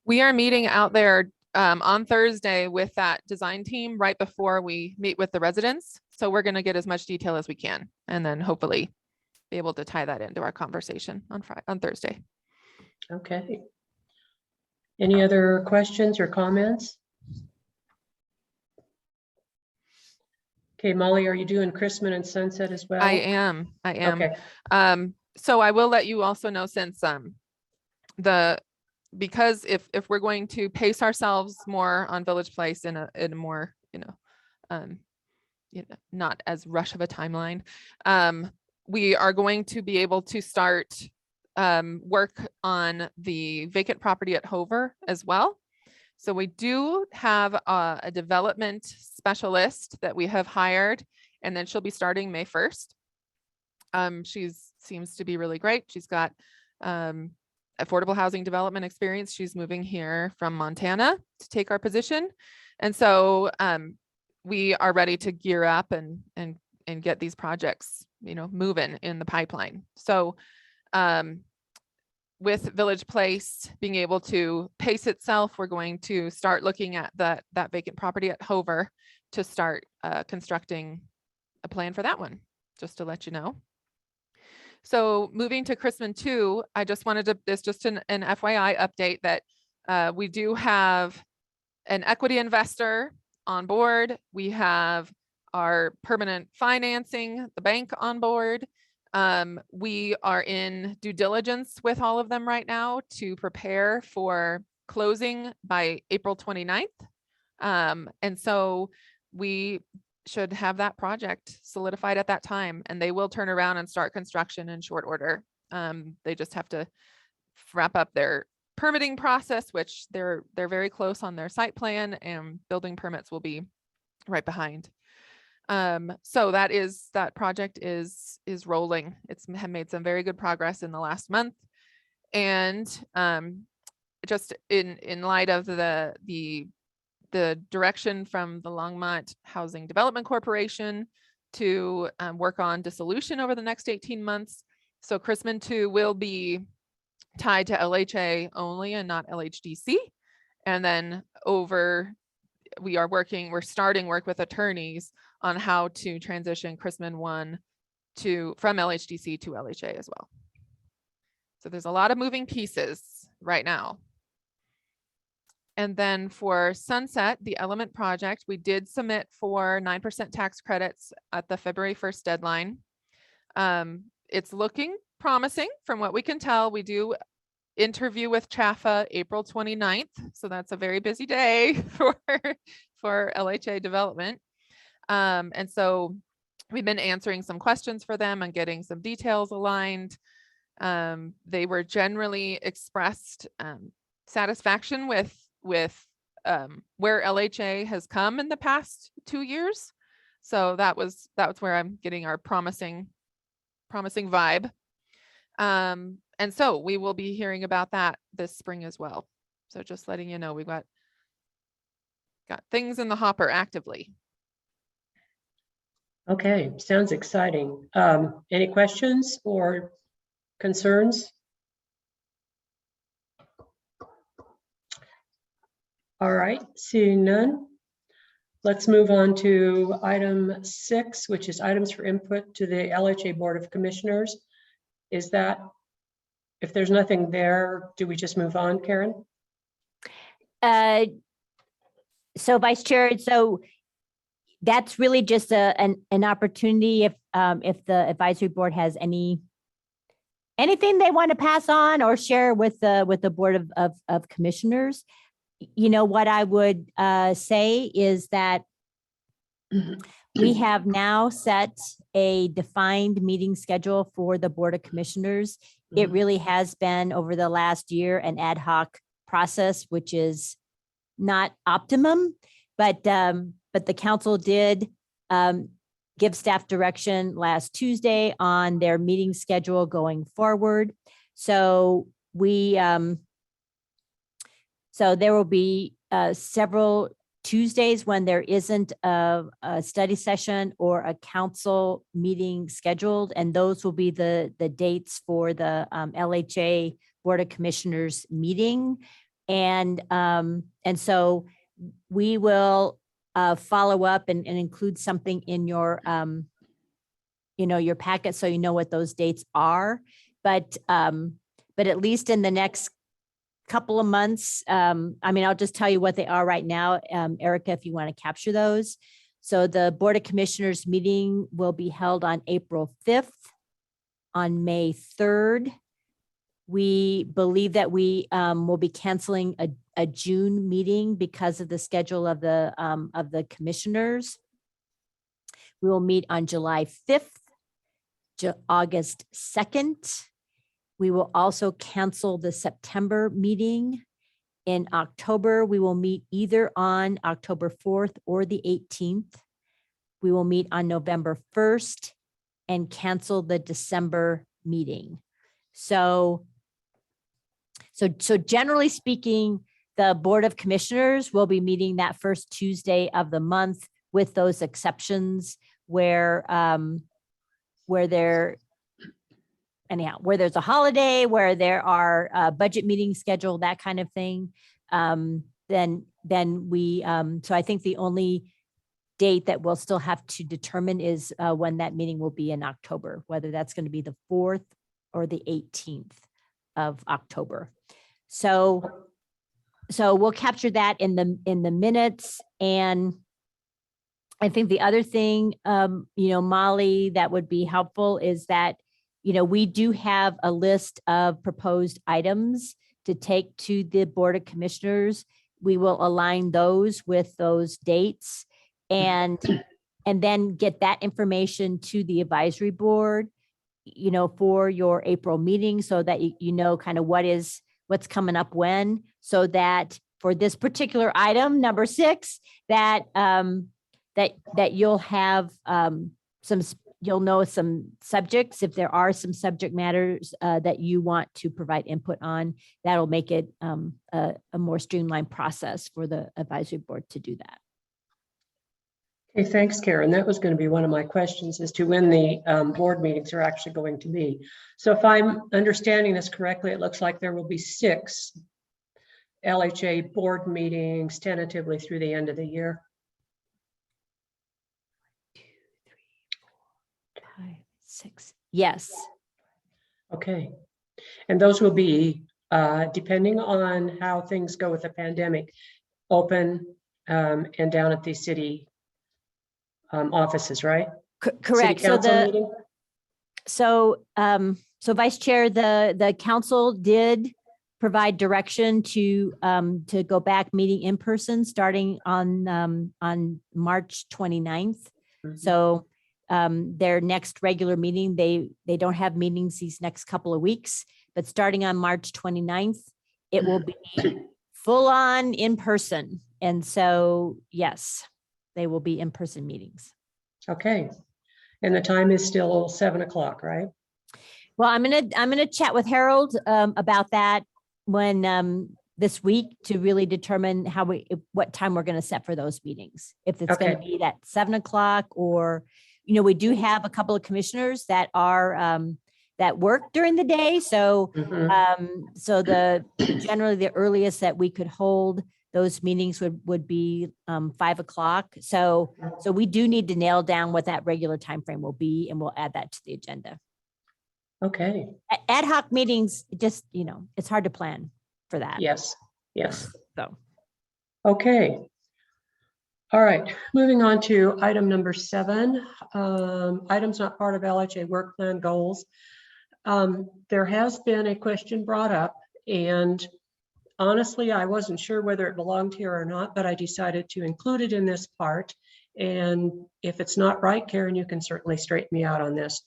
We are meeting out there on Thursday with that design team right before we meet with the residents. So we're going to get as much detail as we can, and then hopefully be able to tie that into our conversation on Thursday. Okay. Any other questions or comments? Okay, Molly, are you doing Chrisman and Sunset as well? I am. Okay. So I will let you also know, since because if we're going to pace ourselves more on Village Place in a more, not as rush of a timeline, we are going to be able to start work on the vacant property at Hover as well. So we do have a development specialist that we have hired, and then she'll be starting May 1st. She seems to be really great. She's got affordable housing development experience. She's moving here from Montana to take our position. And so we are ready to gear up and get these projects, moving in the pipeline. So with Village Place being able to pace itself, we're going to start looking at that vacant property at Hover to start constructing a plan for that one, just to let you know. So moving to Chrisman 2, I just wanted to, it's just an FYI update that we do have an equity investor on board. We have our permanent financing, the bank on board. We are in due diligence with all of them right now to prepare for closing by April 29th. And so we should have that project solidified at that time, and they will turn around and start construction in short order. They just have to wrap up their permitting process, which they're very close on their site plan, and building permits will be right behind. So that project is rolling. It's have made some very good progress in the last month. And just in light of the direction from the Longmont Housing Development Corporation to work on dissolution over the next 18 months. So Chrisman 2 will be tied to LHA only and not LHDC. And then we're starting work with attorneys on how to transition Chrisman 1 from LHDC to LHA as well. So there's a lot of moving pieces right now. And then for Sunset, the Element project, we did submit for 9% tax credits at the February 1st deadline. It's looking promising from what we can tell. We do interview with CHAFA April 29th. So that's a very busy day for LHA development. And so we've been answering some questions for them and getting some details aligned. They were generally expressed satisfaction with where LHA has come in the past 2 years. So that was where I'm getting our promising vibe. And so we will be hearing about that this spring as well. So just letting you know, we've got things in the hopper actively. Okay, sounds exciting. Any questions or concerns? All right, seeing none. Let's move on to item 6, which is items for input to the LHA Board of Commissioners. Is that, if there's nothing there, do we just move on, Karen? So Vice Chair, so that's really just an opportunity if the advisory board has anything they want to pass on or share with the Board of Commissioners. You know, what I would say is that we have now set a defined meeting schedule for the Board of Commissioners. It really has been over the last year an ad hoc process, which is not optimum, but the council did give staff direction last Tuesday on their meeting schedule going forward. So so there will be several Tuesdays when there isn't a study session or a council meeting scheduled, and those will be the dates for the LHA Board of Commissioners meeting. And so we will follow up and include something in your your packet so you know what those dates are. But at least in the next couple of months, I mean, I'll just tell you what they are right now, Erica, if you want to capture those. So the Board of Commissioners meeting will be held on April 5th, on May 3rd. We believe that we will be canceling a June meeting because of the schedule of the commissioners. We will meet on July 5th, August 2nd. We will also cancel the September meeting. In October, we will meet either on October 4th or the 18th. We will meet on November 1st and cancel the December meeting. So generally speaking, the Board of Commissioners will be meeting that first Tuesday of the month, with those exceptions where there's a holiday, where there are budget meetings scheduled, that kind of thing. Then we, so I think the only date that we'll still have to determine is when that meeting will be in October, whether that's going to be the 4th or the 18th of October. So we'll capture that in the minutes. And I think the other thing, Molly, that would be helpful is that we do have a list of proposed items to take to the Board of Commissioners. We will align those with those dates and then get that information to the advisory board, for your April meeting, so that you know kind of what's coming up when, so that for this particular item, number 6, that you'll have you'll know some subjects. If there are some subject matters that you want to provide input on, that'll make it a more streamlined process for the advisory board to do that. Okay, thanks, Karen. That was going to be one of my questions as to when the board meetings are actually going to be. So if I'm understanding this correctly, it looks like there will be 6 LHA board meetings tentatively through the end of the year. 2, 3, 4, 5, 6. Yes. Okay. And those will be, depending on how things go with the pandemic, open and down at the city offices, right? Correct. City Council meeting? So Vice Chair, the council did provide direction to go back meeting in person starting on March 29th. Mhm. So their next regular meeting, they don't have meetings these next couple of weeks, but starting on March 29th, it will be full on in person. And so, yes, they will be in-person meetings. Okay. And the time is still 7 o'clock, right? Well, I'm gonna chat with Harold about that when this week to really determine what time we're gonna set for those meetings. If it's gonna be at 7 o'clock, or we do have a couple of commissioners that are that work during the day. So so generally the earliest that we could hold those meetings would be 5 o'clock. So we do need to nail down what that regular time frame will be, and we'll add that to the agenda. Okay. Ad hoc meetings, just, it's hard to plan for that. Yes. Yes. So. Okay. All right. Moving on to item number 7. Items not part of LHA work plan goals. There has been a question brought up, and honestly, I wasn't sure whether it belonged here or not, but I decided to include it in this part. And if it's not right, Karen, you can certainly straighten me out on this.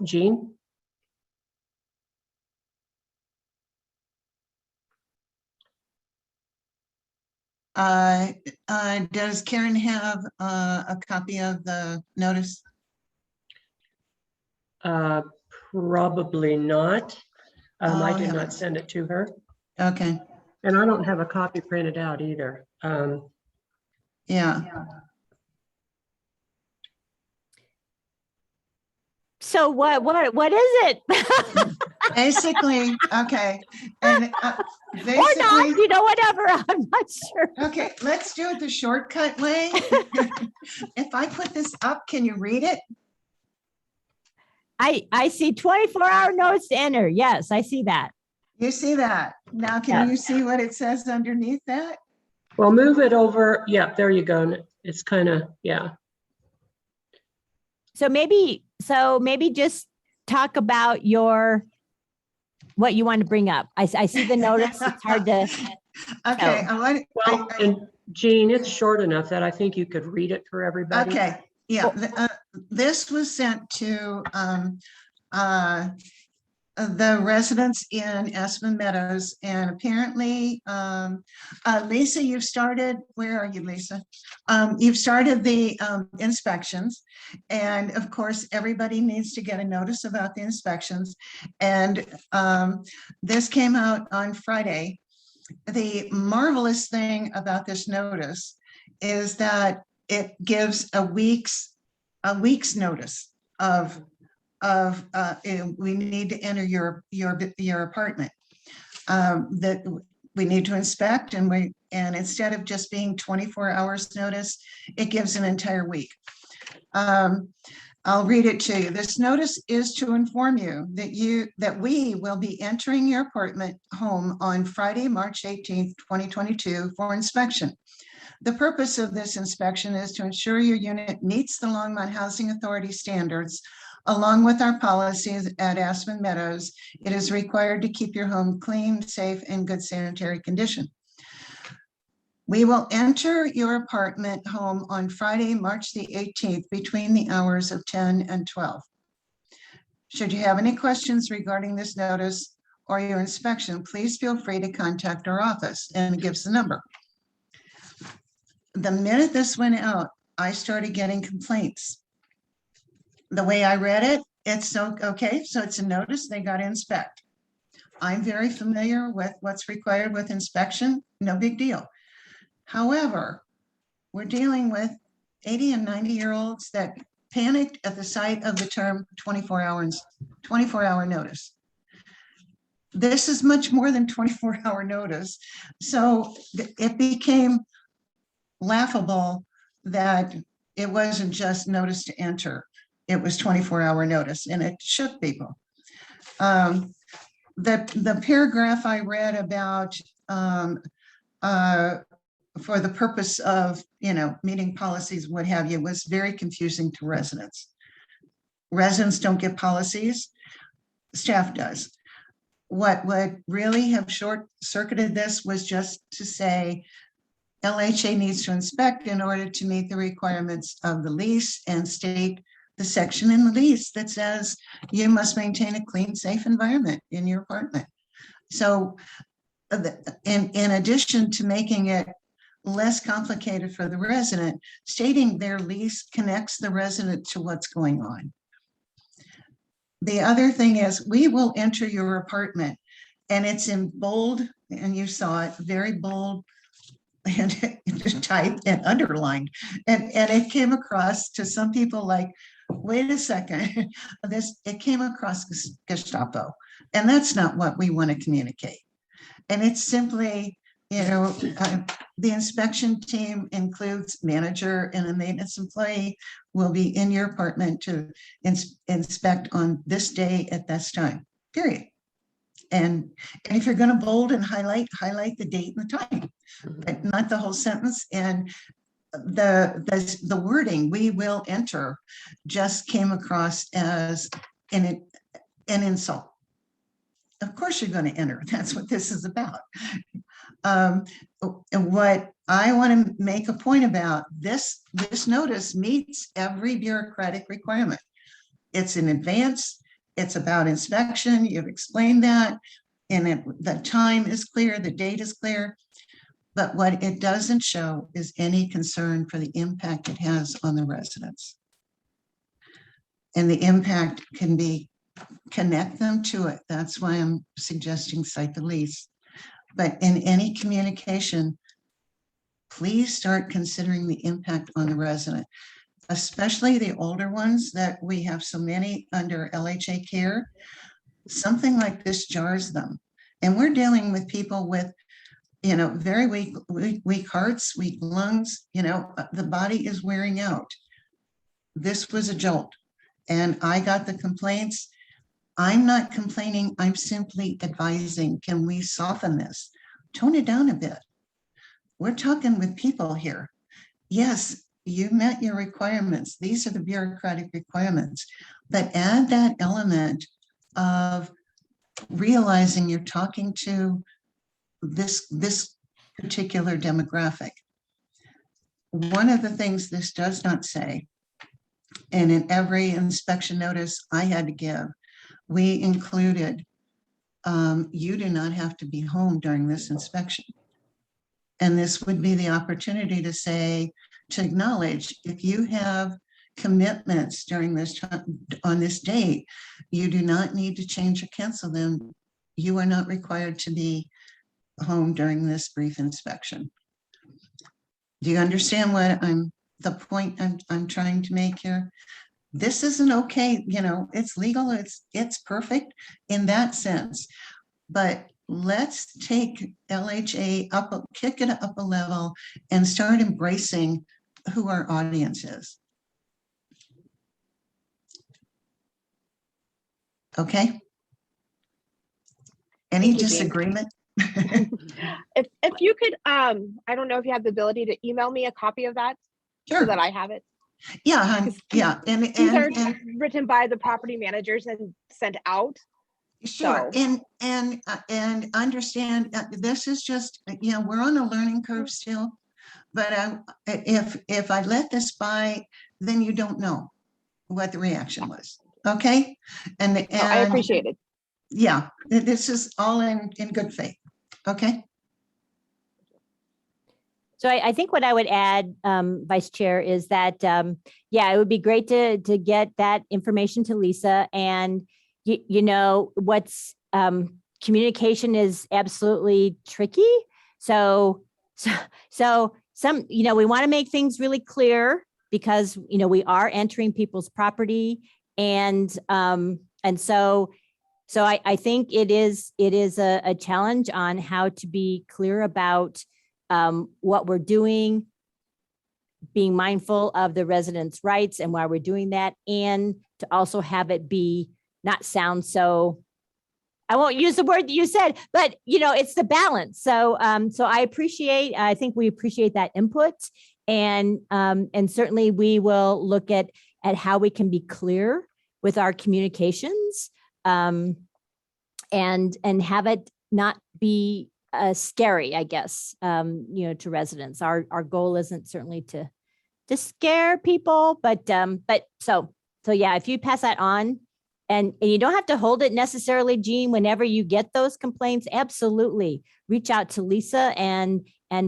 Jean? Does Karen have a copy of the notice? Probably not. I did yeah. not send it to her. Okay, And I don't have a copy printed out either. yeah. So what is it? Basically, okay. And Or basically, not, whatever. I'm not sure. okay, let's do it the shortcut way. If I put this up, can you read it? I see 24-hour notice to enter. Yes, I see that. You see that? Now, can you see what it says underneath that? Well, move it over. Yeah, there you go. It's kind of, yeah. So maybe just talk about what you want to bring up. I see the notice. It's hard to. Okay. Well, and Jean, it's short enough that I think you could read it for everybody. Okay. Yeah. This was sent to the residents in Aspen Meadows, and apparently, Lisa, you've started, where are you, Lisa? You've started the inspections, and of course, everybody needs to get a notice about the inspections. And this came out on Friday. The marvelous thing about this notice is that it gives a week's notice of we need to enter your apartment, that we need to inspect, and instead of just being 24 hours notice, it gives an entire week. I'll read it to you. This notice is to inform you that we will be entering your apartment home on Friday, March 18th, 2022 for inspection. The purpose of this inspection is to ensure your unit meets the Longmont Housing Authority standards Along with our policies at Aspen Meadows, it is required to keep your home clean, safe, and good sanitary condition. We will enter your apartment home on Friday, March the 18th, between the hours of 10 and 12. Should you have any questions regarding this notice or your inspection, please feel free to contact our office, and it gives the number. The minute this went out, I started getting complaints. The way I read it, it's so, okay, so it's a notice, they got to inspect. I'm very familiar with what's required with inspection, no big deal. However, we're dealing with 80 and 90-year-olds that panicked at the sight of the term 24-hour notice. This is much more than 24-hour notice. So it became laughable that it wasn't just notice to enter. It was 24-hour notice, and it shook people. The paragraph I read about for the purpose of, meeting policies, what have you, was very confusing to residents. Residents don't get policies, staff does. What would really have short-circuited this was just to say LHA needs to inspect in order to meet the requirements of the lease, and state the section in the lease that says you must maintain a clean, safe environment in your apartment. So in addition to making it less complicated for the resident, stating their lease connects the resident to what's going on. The other thing is, we will enter your apartment, and it's in bold, and you saw it, very bold and typed and underlined. And it came across to some people like, wait a second, it came across Gestapo. And that's not what we want to communicate. And it's simply, the inspection team includes manager and a maintenance employee will be in your apartment to inspect on this day at this time, period. And if you're going to bold and highlight the date and the time, but not the whole sentence. And the wording, we will enter, just came across as an insult. Of course you're going to enter. That's what this is about. And what I want to make a point about, this notice meets every bureaucratic requirement. It's in advance. It's about inspection. You've explained that. And the time is clear. The date is clear. But what it doesn't show is any concern for the impact it has on the residents. And the impact can be connect them to it. That's why I'm suggesting cite the lease. But in any communication, please start considering the impact on the resident, especially the older ones that we have so many under LHA care. Something like this jars them. And we're dealing with people with, very weak hearts, weak lungs, the body is wearing out. This was a jolt. And I got the complaints. I'm not complaining, I'm simply advising, can we soften this? Tone it down a bit. We're talking with people here. Yes, you met your requirements. These are the bureaucratic requirements, but add that element of realizing you're talking to this particular demographic. One of the things this does not say, and in every inspection notice I had to give, we included, you do not have to be home during this inspection. And this would be the opportunity to say, to acknowledge, if you have commitments during this time, on this date, you do not need to change or cancel them. You are not required to be home during this brief inspection. Do you understand what the point I'm trying to make here? This isn't okay, it's legal, it's perfect in that sense, but let's take LHA up, kick it up a level and start embracing who our audience is. Okay? Any Thank you, Jean. disagreement? If you could, I don't know if you have the ability to email me a copy of that Sure. so that I have it. Yeah, hun, yeah, These are and written by the property managers and sent out. sure, So- and understand, this is just, you know, we're on a learning curve still. But if I let this by, then you don't know what the reaction was, okay? And No, I appreciate it. Yeah, this is all in good faith, okay? So I think what I would add, Vice Chair, is that, yeah, it would be great to get that information to Lisa. And you know, what's communication is absolutely tricky. So some, you know, we want to make things really clear because, you know, we are entering people's property. And so I think it is a challenge on how to be clear about what we're doing, being mindful of the residents' rights and why we're doing that, and to also have it be not sound so, I won't use the word that you said, but you know, it's the balance. So I think we appreciate that input, and certainly we will look at how we can be clear with our communications, and have it not be scary, I guess, you know, to residents. Our goal isn't certainly to scare people, but so yeah, if you pass that on, and you don't have to hold it necessarily, Jean, whenever you get those complaints, absolutely reach out to Lisa and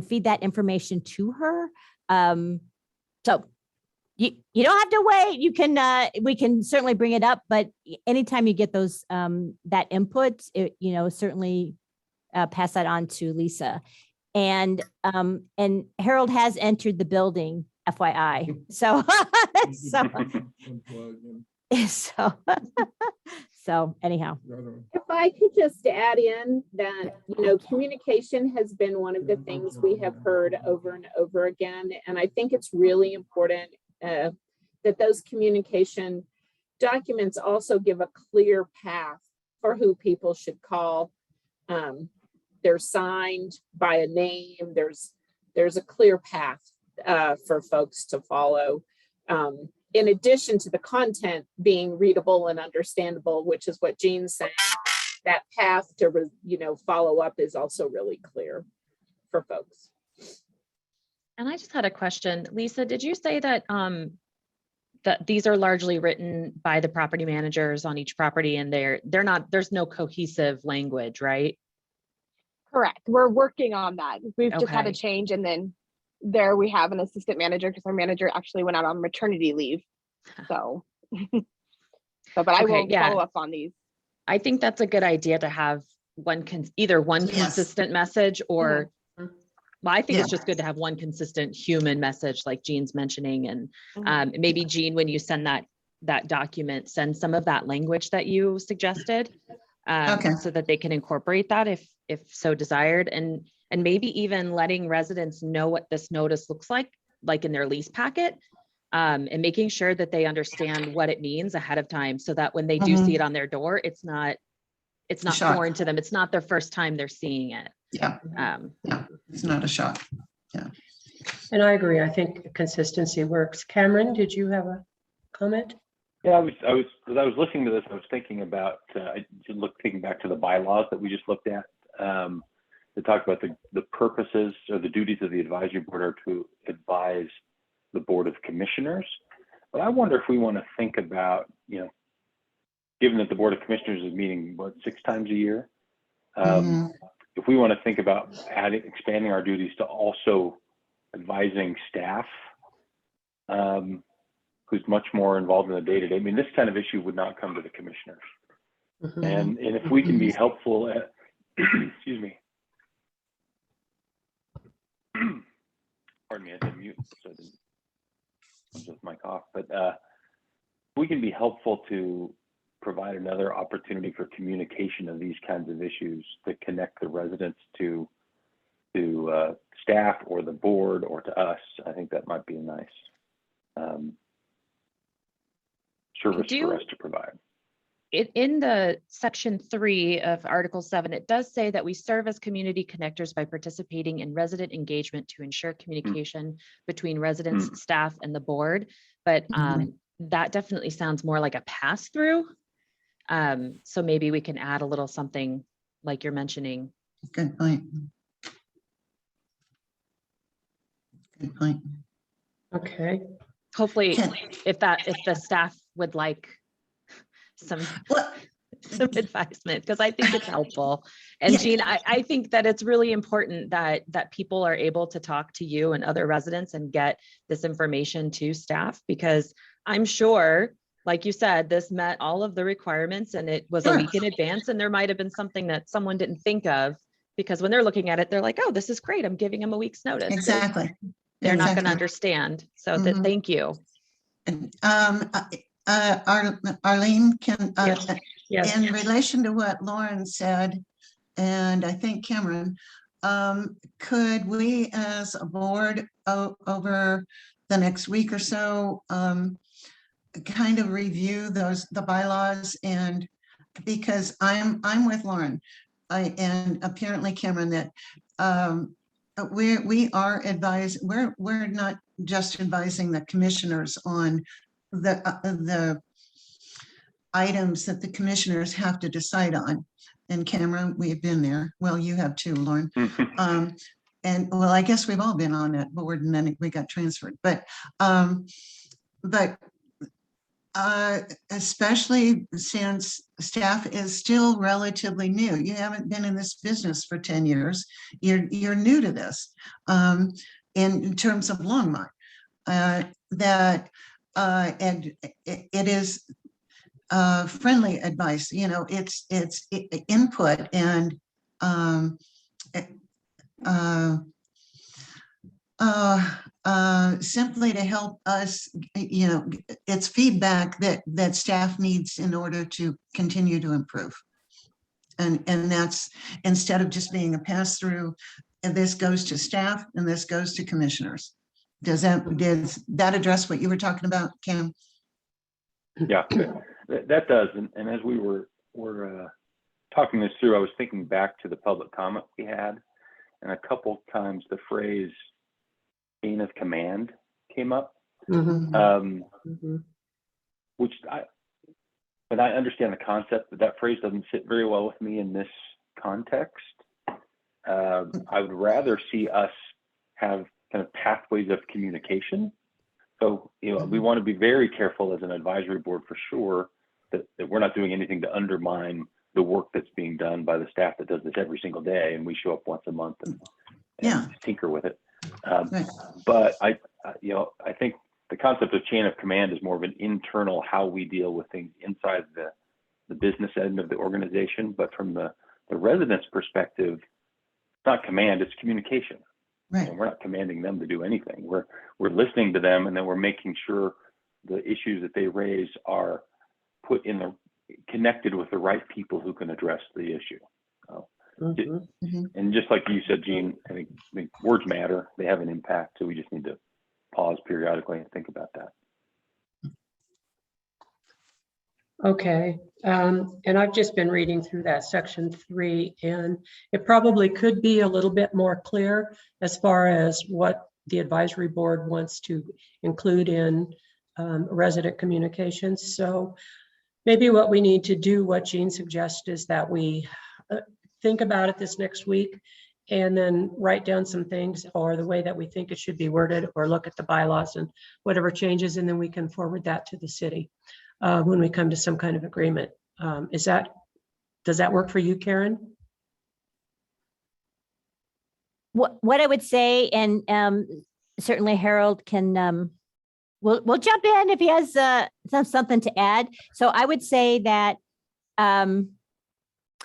feed that information to her. So you don't have to wait. You can we can certainly bring it up, but anytime you get those that input, you know, certainly pass that on to Lisa. And Harold has entered the building, FYI. So so anyhow. If I could just add in that, you know, communication has been one of the things we have heard over and over again. And I think it's really important that those communication documents also give a clear path for who people should call. They're signed by a name. There's a clear path for folks to follow. In addition to the content being readable and understandable, which is what Jean's saying, that path to, you know, follow up is also really clear for folks. And I just had a question. Lisa, did you say that that these are largely written by the property managers on each property, and they're not, there's no cohesive language, right? Correct. We're working on that. We've just had a Okay. change, and then there we have an assistant manager because our manager actually went out on maternity leave. So, but I Okay, will yeah. follow up on these. I think that's a good idea to have either one Yes. consistent message, or well, I think it's Yeah. just good to have one consistent human message like Jean's mentioning. And Mhm. maybe Jean, when you send that document, send some of that language that you suggested, Okay. so that they can incorporate that if so desired. And maybe even letting residents know what this notice looks like in their lease packet, and making sure that they understand what it means ahead of time, so that when they do see it on their door, it's not Shock. foreign to them. It's not their first time they're seeing it. Yeah, it's not a shock. And I agree. I think consistency works. Cameron, did you have a comment? Yeah, as I was listening to this, I was thinking about, thinking back to the bylaws that we just looked at. They talk about the purposes or the duties of the advisory board are to advise the Board of Commissioners. But I wonder if we want to think about, you know, given that the Board of Commissioners is meeting, 6 times a year? If we want to think about expanding our duties to also advising staff, who's much more involved in the day-to-day. I mean, this kind of issue would not come to the commissioners. And if we can be helpful at, excuse me. Pardon me, I didn't mute, so I didn't with my cough. But we can be helpful to provide another opportunity for communication of these kinds of issues to connect the residents to staff or the board or to us. I think that might be a nice service for us to provide. in the section 3 of Article 7, it does say that we serve as community connectors by participating in resident engagement to ensure communication between residents, staff, and the board. But that definitely sounds more like a pass through. So maybe we can add a little something like you're mentioning. Good point. Good point. Okay. Hopefully, Can- if the staff would like some Well, advisement, because I think it's helpful. And Yeah. Jean, I think that it's really important that people are able to talk to you and other residents and get this information to staff, because I'm sure, like you said, this met all of the requirements and it was a Sure. week in advance, and there might have been something that someone didn't think of, because when they're looking at it, they're like, oh, this is great. I'm giving them a week's notice. exactly. They're not going to Exactly. understand. So Mhm. thank you. Arlene, can, Yes. in relation to what Lauren said, and I think Cameron, could we as a board over the next week or so, kind of review the bylaws, and because I'm with Lauren, and apparently Cameron, that we are advised, we're not just advising the commissioners on the items that the commissioners have to decide on. And Cameron, we've been there. Well, you have too, Lauren. And well, I guess we've all been on that board, and then we got transferred. But especially since staff is still relatively new. You haven't been in this business for 10 years. You're new to this in terms of Longmont. And it is friendly advice. You know, it's input and simply to help us, you know, it's feedback that staff needs in order to continue to improve. And that's, instead of just being a pass through, and this goes to staff and this goes to commissioners. Does that address what you were talking about, Cam? Yeah, that does. And as we were talking this through, I was thinking back to the public comment we had, and a couple times the phrase chain of command came up, which but I understand the concept, but that phrase doesn't sit very well with me in this context. I would rather see us have kind of pathways of communication. So, you know, we want to be very careful as an advisory board for sure that we're not doing anything to undermine the work that's being done by the staff that does this every single day, and we show up once a month and tinker with it. Right. But I think the concept of chain of command is more of an internal, how we deal with things inside the business end of the organization. But from the residents' perspective, it's not command, it's communication. Right. And we're not commanding them to do anything. We're listening to them, and then we're making sure the issues that they raise are put in connected with the right people who can address the issue. And just like you said, Jean, I think words matter. They have an impact. So we just need to pause periodically and think about that. Okay. And I've just been reading through that section 3, and it probably could be a little bit more clear as far as what the advisory board wants to include in resident communications. So maybe what we need to do, what Jean suggests, is that we think about it this next week and then write down some things, or the way that we think it should be worded, or look at the bylaws and whatever changes, and then we can forward that to the city when we come to some kind of agreement. Does that work for you, Karen? What I would say, and certainly Harold can, we'll jump in if he has something to add. So I would say that,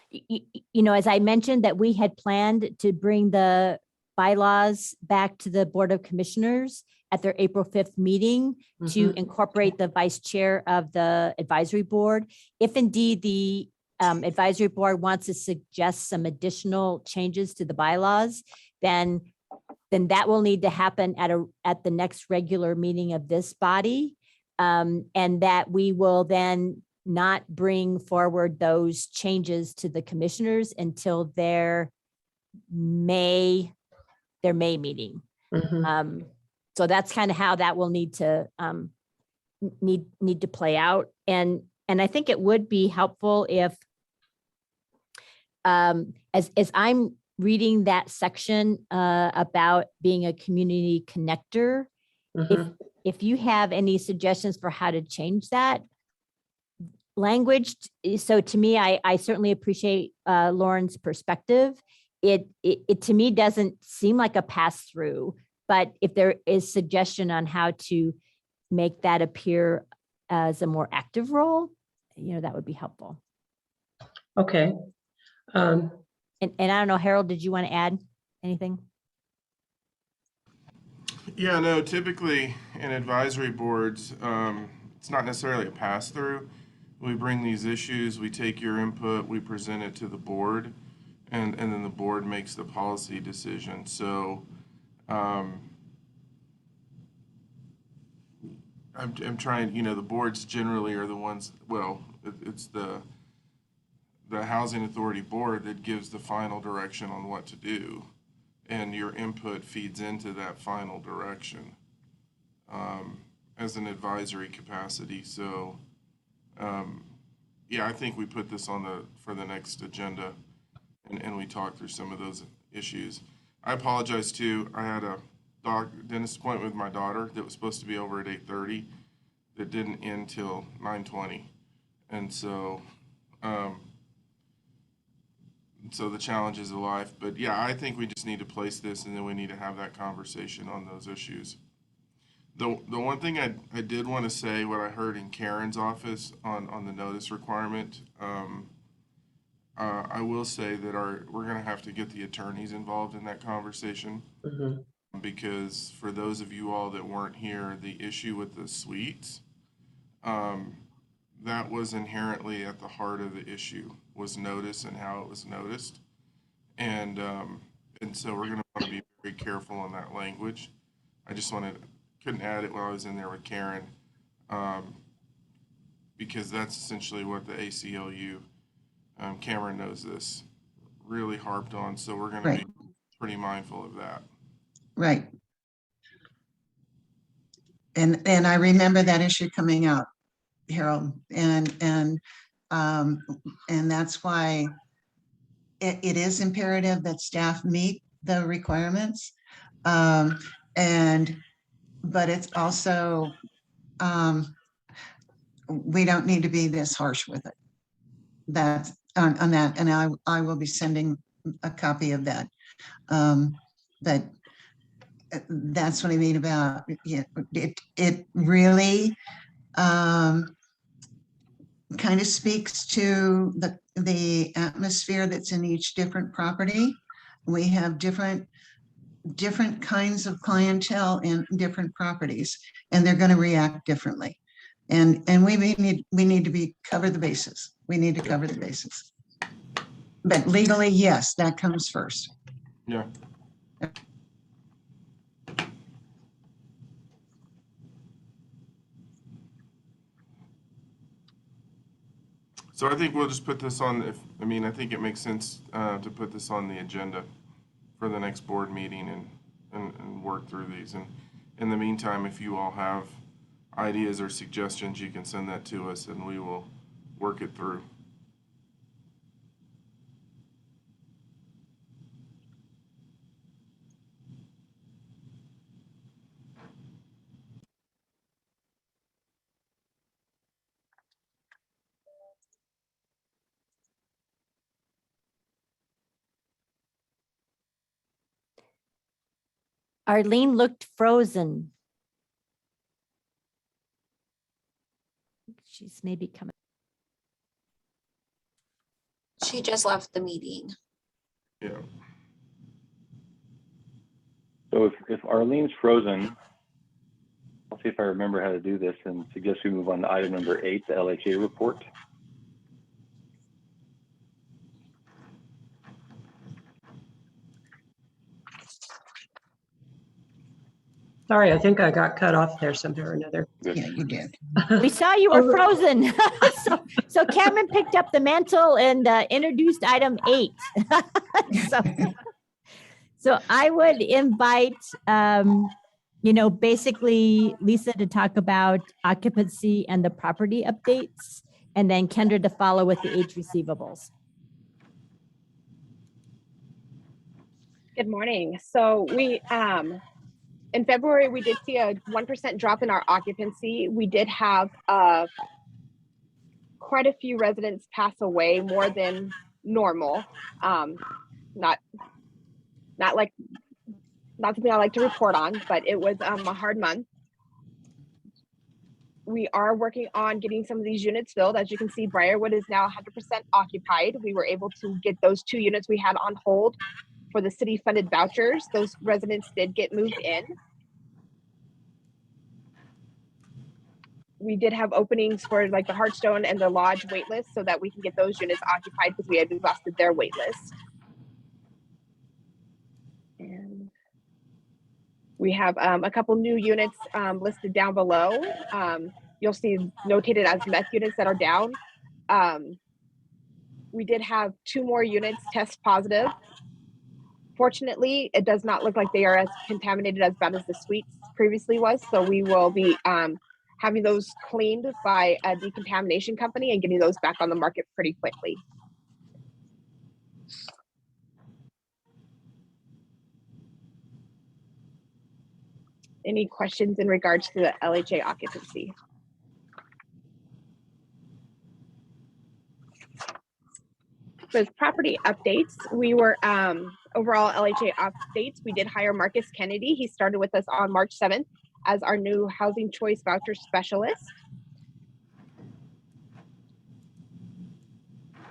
you know, as I mentioned, that we had planned to bring the bylaws back to the Board of Commissioners at their April 5th meeting to incorporate the vice chair of the advisory board. If indeed the advisory board wants to suggest some additional changes to the bylaws, then that will need to happen at the next regular meeting of this body. And that we will then not bring forward those changes to the commissioners until their May meeting. Mhm. So that's kind of how that will need to play out. And I think it would be helpful if as I'm reading that section about being a community connector, Mhm. if you have any suggestions for how to change that language. So to me, I certainly appreciate Lauren's perspective. It to me doesn't seem like a pass through, but if there is suggestion on how to make that appear as a more active role, that would be helpful. Okay. And I don't know, Harold, did you want to add anything? Yeah, no, typically in advisory boards, it's not necessarily a pass through. We bring these issues, we take your input, we present it to the board, and then the board makes the policy decision. So I'm trying, the boards generally are the ones, well, it's the housing authority board that gives the final direction on what to do. And your input feeds into that final direction as an advisory capacity. So, yeah, I think we put this on for the next agenda, and we talk through some of those issues. I apologize too. I had a dentist appointment with my daughter that was supposed to be over at 8:30. That didn't end till 9:20, and so. So the challenges of life, but yeah, I think we just need to place this, and then we need to have that conversation on those issues. The one thing I did want to say, what I heard in Karen's office on the notice requirement, I will say that we're going to have to get the attorneys involved in that conversation, Mhm. because for those of you all that weren't here, the issue with the suites, that was inherently at the heart of the issue, was notice and how it was noticed. And so we're going to want to be very careful on that language. I just couldn't add it while I was in there with Karen, because that's essentially what the ACLU, Cameron knows this, really harped on. So we're going to Right. be pretty mindful of that. Right. And I remember that issue coming out, Harold, and that's why it is imperative that staff meet the requirements. But it's also, we don't need to be this harsh with it. That's on that, and I will be sending a copy of that. But that's what I mean about it really kind of speaks to the atmosphere that's in each different property. We have different kinds of clientele in different properties, and they're going to react differently. And we need to cover the bases. We need to cover the bases. But legally, yes, that comes first. Yeah. So I think we'll just put this on, I think it makes sense to put this on the agenda for the next board meeting and work through these. And in the meantime, if you all have ideas or suggestions, you can send that to us and we will work it through. Arlene looked frozen. She's maybe coming. She just left the meeting. Yeah. So if Arlene's frozen, I'll see if I remember how to do this and suggest we move on to item number 8, the LHA report. Sorry, I think I got cut off there somehow or another. Yeah, you did. We saw you were frozen. So Cameron picked up the mantle and introduced item 8. So I would invite, basically Lisa to talk about occupancy and the property updates, and then Kendra to follow with the H receivables. Good morning. So we, in February, we did see a 1% drop in our occupancy. We did have quite a few residents pass away, more than normal. Not something I like to report on, but it was a hard month. We are working on getting some of these units filled. As you can see, Briarwood is now 100% occupied. We were able to get those 2 units we had on hold for the city funded vouchers. Those residents did get moved in. We did have openings for like the Hearthstone and the Lodge waitlist so that we can get those units occupied because we had exhausted their waitlist. And we have a couple new units listed down below. You'll see notated as meth units that are down. We did have 2 more units test positive. Fortunately, it does not look like they are as contaminated as bad as the suites previously was. So we will be having those cleaned by a decontamination company and getting those back on the market pretty quickly. Any questions in regards to the LHA occupancy? So as property updates, we were overall LHA updates. We did hire Marcus Kennedy. He started with us on March 7th as our new housing choice voucher specialist.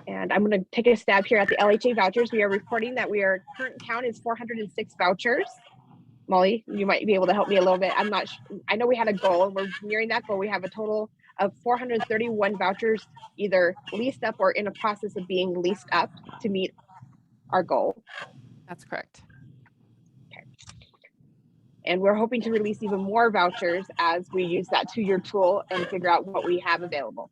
And I'm going to take a stab here at the LHA vouchers. We are reporting that our current count is 406 vouchers. Molly, you might be able to help me a little bit. I'm not sure. I know we had a goal and we're nearing that goal. We have a total of 431 vouchers either leased up or in a process of being leased up to meet our goal. That's correct. Okay. And we're hoping to release even more vouchers as we use that 2-year tool and figure out what we have available.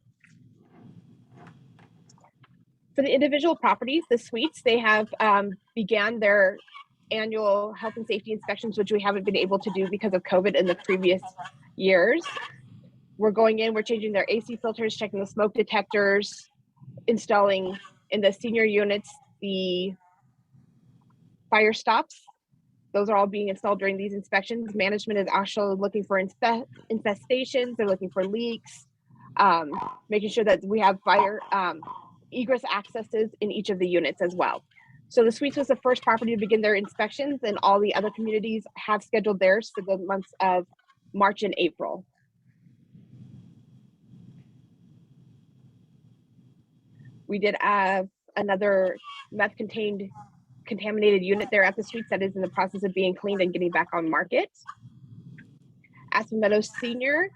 For the individual properties, the suites, they have began their annual health and safety inspections, which we haven't been able to do because of COVID in the previous years. We're going in, we're changing their AC filters, checking the smoke detectors, installing in the senior units, the fire stops. Those are all being installed during these inspections. Management is actually looking for infestations, they're looking for leaks, making sure that we have fire egress accesses in each of the units as well. So the suites was the first property to begin their inspections, and all the other communities have scheduled theirs for the months of March and April. We did have another meth contaminated unit there at the suites that is in the process of being cleaned and getting back on market. Aspen Meadows Senior,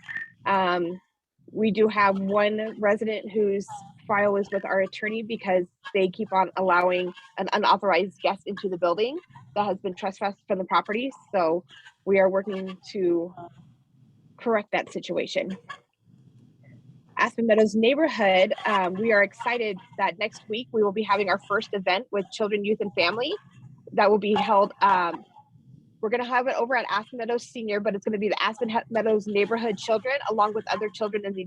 we do have one resident whose file is with our attorney because they keep on allowing an unauthorized guest into the building that has been trespassed from the property. So we are working to correct that situation. Aspen Meadows neighborhood, we are excited that next week we will be having our first event with children, youth, and family that will be held. We're going to have it over at Aspen Meadows Senior, but it's going to be the Aspen Meadows neighborhood children along with other children in the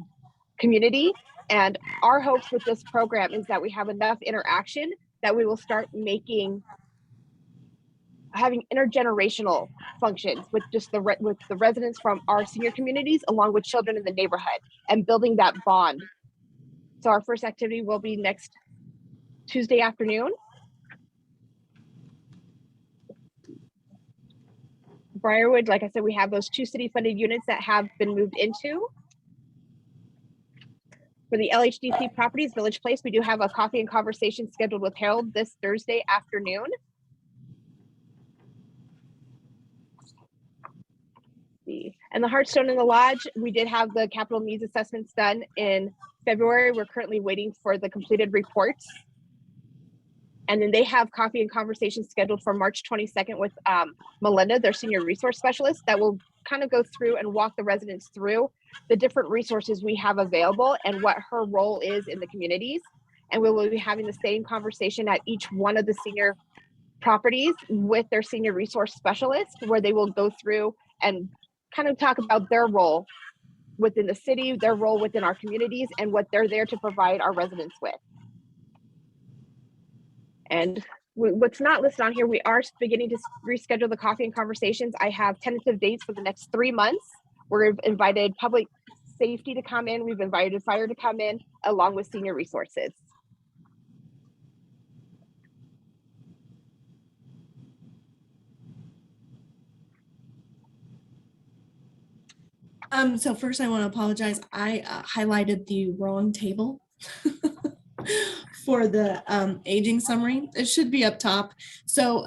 community. And our hopes with this program is that we have enough interaction that we will start having intergenerational functions with just the residents from our senior communities along with children in the neighborhood and building that bond. So our first activity will be next Tuesday afternoon. Briarwood, like I said, we have those 2 city funded units that have been moved into. For the LHDC properties, Village Place, we do have a coffee and conversation scheduled with Harold this Thursday afternoon. And the Hearthstone and the Lodge, we did have the capital needs assessments done in February. We're currently waiting for the completed reports. And then they have coffee and conversations scheduled for March 22nd with Melinda, their senior resource specialist, that will kind of go through and walk the residents through the different resources we have available and what her role is in the communities. And we will be having the same conversation at each one of the senior properties with their senior resource specialist, where they will go through and kind of talk about their role within the city, their role within our communities, and what they're there to provide our residents with. And what's not listed on here, we are beginning to reschedule the coffee and conversations. I have tentative dates for the next 3 months. We've invited public safety to come in. We've invited fire to come in, along with senior resources. So first I want to apologize. I highlighted the wrong table for the aging summary. It should be up top. So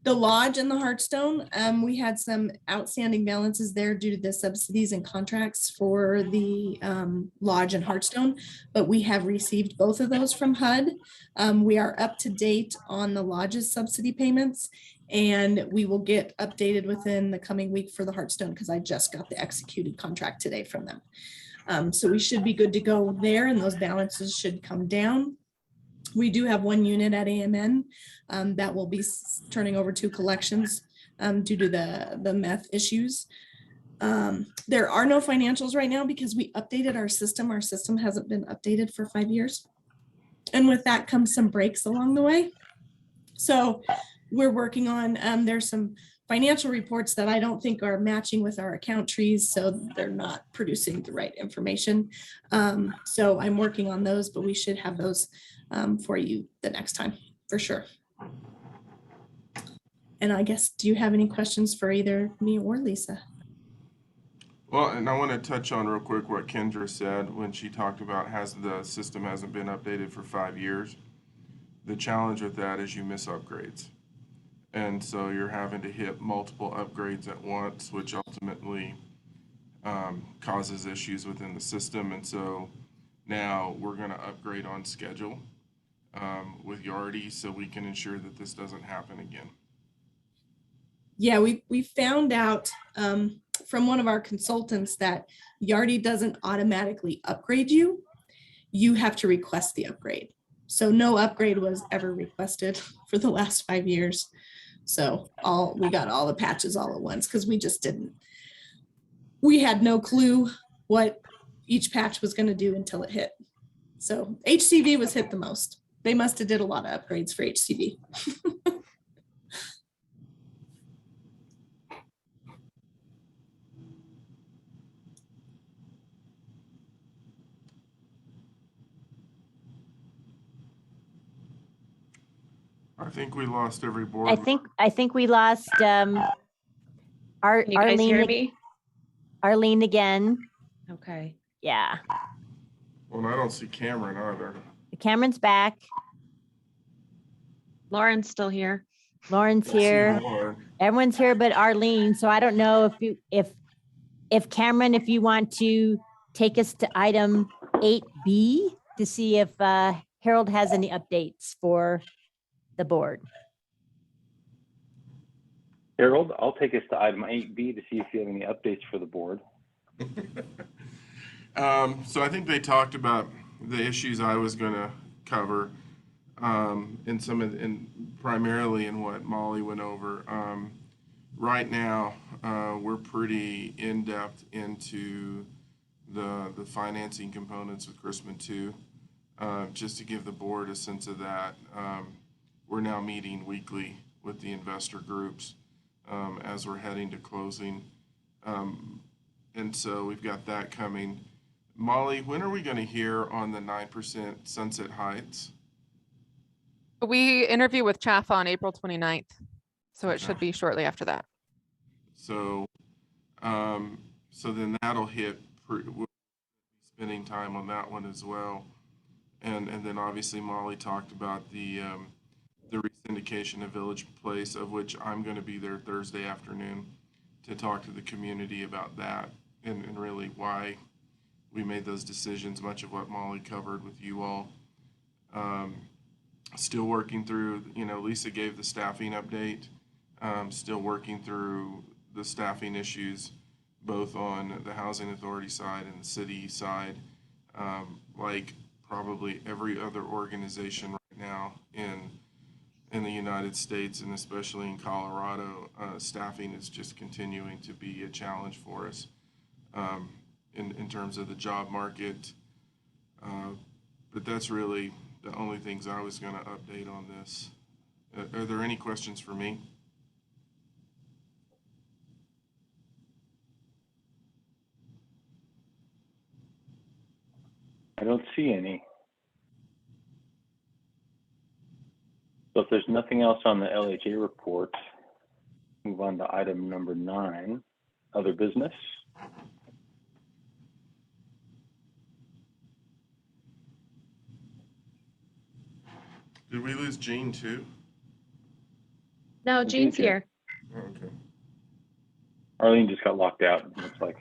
the lodge and the Hearthstone, we had some outstanding balances there due to the subsidies and contracts for the lodge and Hearthstone, but we have received both of those from HUD. We are up to date on the lodge's subsidy payments, and we will get updated within the coming week for the Hearthstone because I just got the executed contract today from them. So we should be good to go there, and those balances should come down. We do have 1 unit at AMN that will be turning over to collections due to the meth issues. There are no financials right now because we updated our system. Our system hasn't been updated for 5 years. And with that comes some breaks along the way. So we're working on, there's some financial reports that I don't think are matching with our account trees, so they're not producing the right information. So I'm working on those, but we should have those for you the next time, for sure. And I guess, do you have any questions for either me or Lisa? Well, and I want to touch on real quick what Kendra said when she talked about the system hasn't been updated for 5 years. The challenge with that is you miss upgrades. And so you're having to hit multiple upgrades at once, which ultimately causes issues within the system. And so now we're going to upgrade on schedule with Yardi so we can ensure that this doesn't happen again. Yeah, we found out from one of our consultants that Yardi doesn't automatically upgrade you. You have to request the upgrade. So no upgrade was ever requested for the last 5 years. So we got all the patches all at once because we had no clue what each patch was going to do until it hit. So HCV was hit the most. They must have did a lot of upgrades for HCV. I think we lost every board. I think we lost Can you guys hear me? Arlene again. Okay. Yeah. Well, I don't see Cameron either. Cameron's back. Lauren's still here. Lauren's here. Everyone's here but Arlene. So I don't know if Cameron, if you want to take us to item 8B to see if Harold has any updates for the board. Harold, I'll take us to item 8B to see if you have any updates for the board. So I think they talked about the issues I was going to cover primarily in what Molly went over. Right now, we're pretty in-depth into the financing components of Crispin 2. Just to give the board a sense of that, we're now meeting weekly with the investor groups as we're heading to closing. And so we've got that coming. Molly, when are we going to hear on the 9% Sunset Heights? We interview with Chaff on April 29th. So it should be shortly after that. So, so then that'll hit, we'll be spending time on that one as well. And then obviously Molly talked about the re-syndication of Village Place, of which I'm going to be there Thursday afternoon to talk to the community about that and really why we made those decisions, much of what Molly covered with you all. Still working through, Lisa gave the staffing update. Still working through the staffing issues, both on the housing authority side and the city side. Like probably every other organization right now in the United States, and especially in Colorado, staffing is just continuing to be a challenge for us in terms of the job market. But that's really the only things I was going to update on this. Are there any questions for me? I don't see any. So if there's nothing else on the LHA report, move on to item number 9, other business. Did we lose Jean too? No, Jean's here. Oh, okay. Arlene just got locked out, it looks like.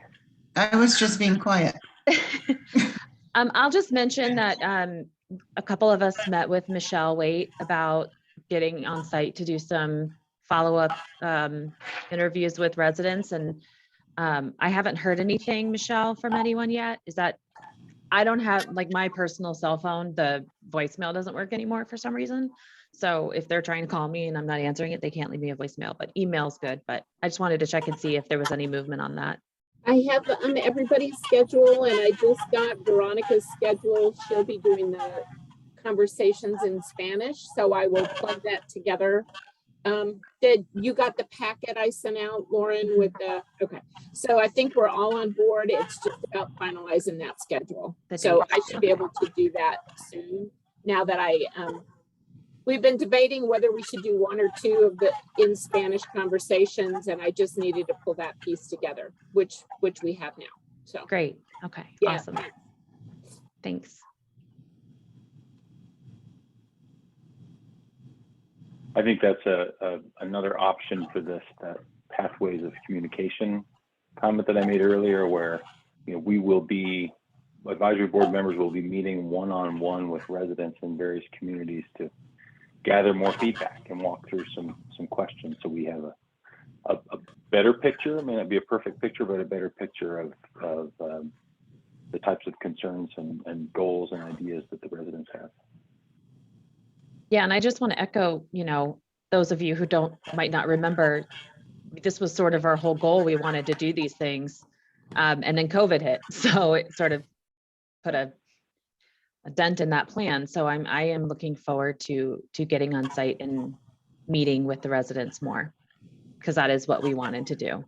I was just being quiet. I'll just mention that a couple of us met with Michelle Waite about getting on site to do some follow-up interviews with residents. And I haven't heard anything, Michelle, from anyone yet. Is that, I don't have, like, my personal cell phone, the voicemail doesn't work anymore for some reason. So if they're trying to call me and I'm not answering it, they can't leave me a voicemail, but email's good. But I just wanted to check and see if there was any movement on that. I have everybody's schedule, and I just got Veronica's schedule. She'll be doing the conversations in Spanish, so I will plug that together. Did you got the packet I sent out, Lauren, with the, okay. So I think we're all on board. It's just about finalizing that schedule. So I should be able to do that soon. Now that we've been debating whether we should do 1 or 2 of the in Spanish conversations, and I just needed to pull that piece together, which we have now. So great. Okay. Yeah. Awesome. Thanks. I think that's another option for this, that pathways of communication comment that I made earlier, where we will be, advisory board members will be meeting one-on-one with residents in various communities to gather more feedback and walk through some questions, so we have a better picture. It may not be a perfect picture, but a better picture of the types of concerns and goals and ideas that the residents have. Yeah, and I just want to echo, those of you who might not remember, this was sort of our whole goal. We wanted to do these things, and then COVID hit, so it sort of put a dent in that plan. So I am looking forward to getting on site and meeting with the residents more, because that is what we wanted to do.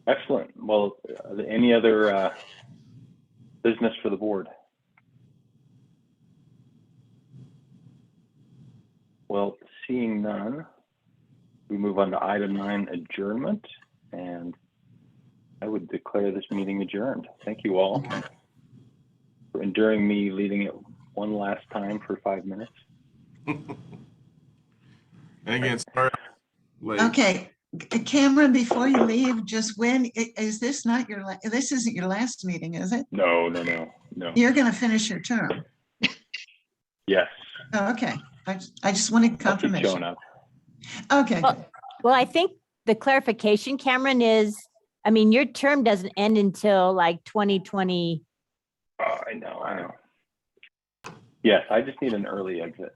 Excellent. Well, any other business for the board? Well, seeing none, we move on to item 9, adjournment, and I would declare this meeting adjourned. Thank you all for enduring me leading it one last time for 5 minutes. And again, sorry. Late. Okay, Cameron, before you leave, just is this not this isn't your last meeting, is it? No. You're going to finish your term. Yes. Oh, okay. I just wanted confirmation. Showing up. Okay. Well, I think the clarification, Cameron, is, your term doesn't end until like 2020. Oh, I know. Yes, I just need an early exit.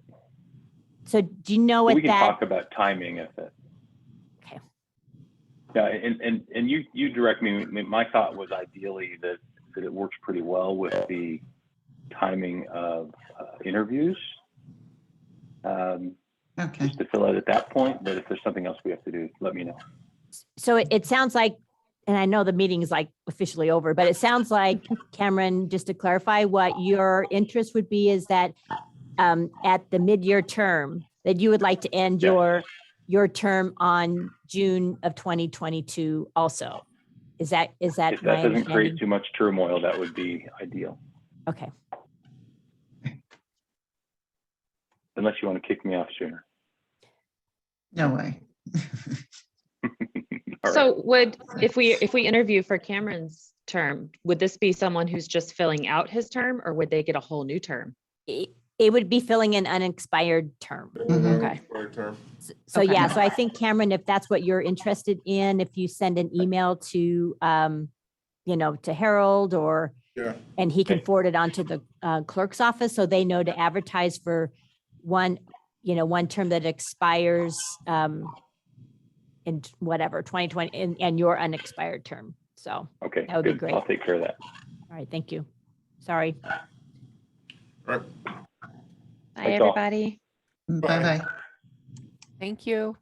So do you know what we can that? talk about timing of it. Okay. Yeah, and you direct me. My thought was ideally that it works pretty well with the timing of interviews. Okay. Just to fill out at that point, but if there's something else we have to do, let me know. So it sounds like, and I know the meeting is like officially over, but it sounds like, Cameron, just to clarify, what your interest would be is that at the mid-year term, that you would like to end your term on June of 2022 also. Is that If that doesn't create too much turmoil, that would be ideal. Okay. Unless you want to kick me off sooner. No way. So if we interview for Cameron's term, would this be someone who's just filling out his term, or would they get a whole new term? It would be filling an unexpired term. Okay. Expired term. So Okay. yeah, so I think Cameron, if that's what you're interested in, if you send an email to, to Harold Yeah. and he can forward it on to the clerk's office, so they know to advertise for one term that expires in whatever, 2020, and your unexpired term. So, Okay, that would be good. great. I'll take care of that. all right, thank you. Sorry. All right. Bye, Thanks all. everybody. Bye-bye. Thank you.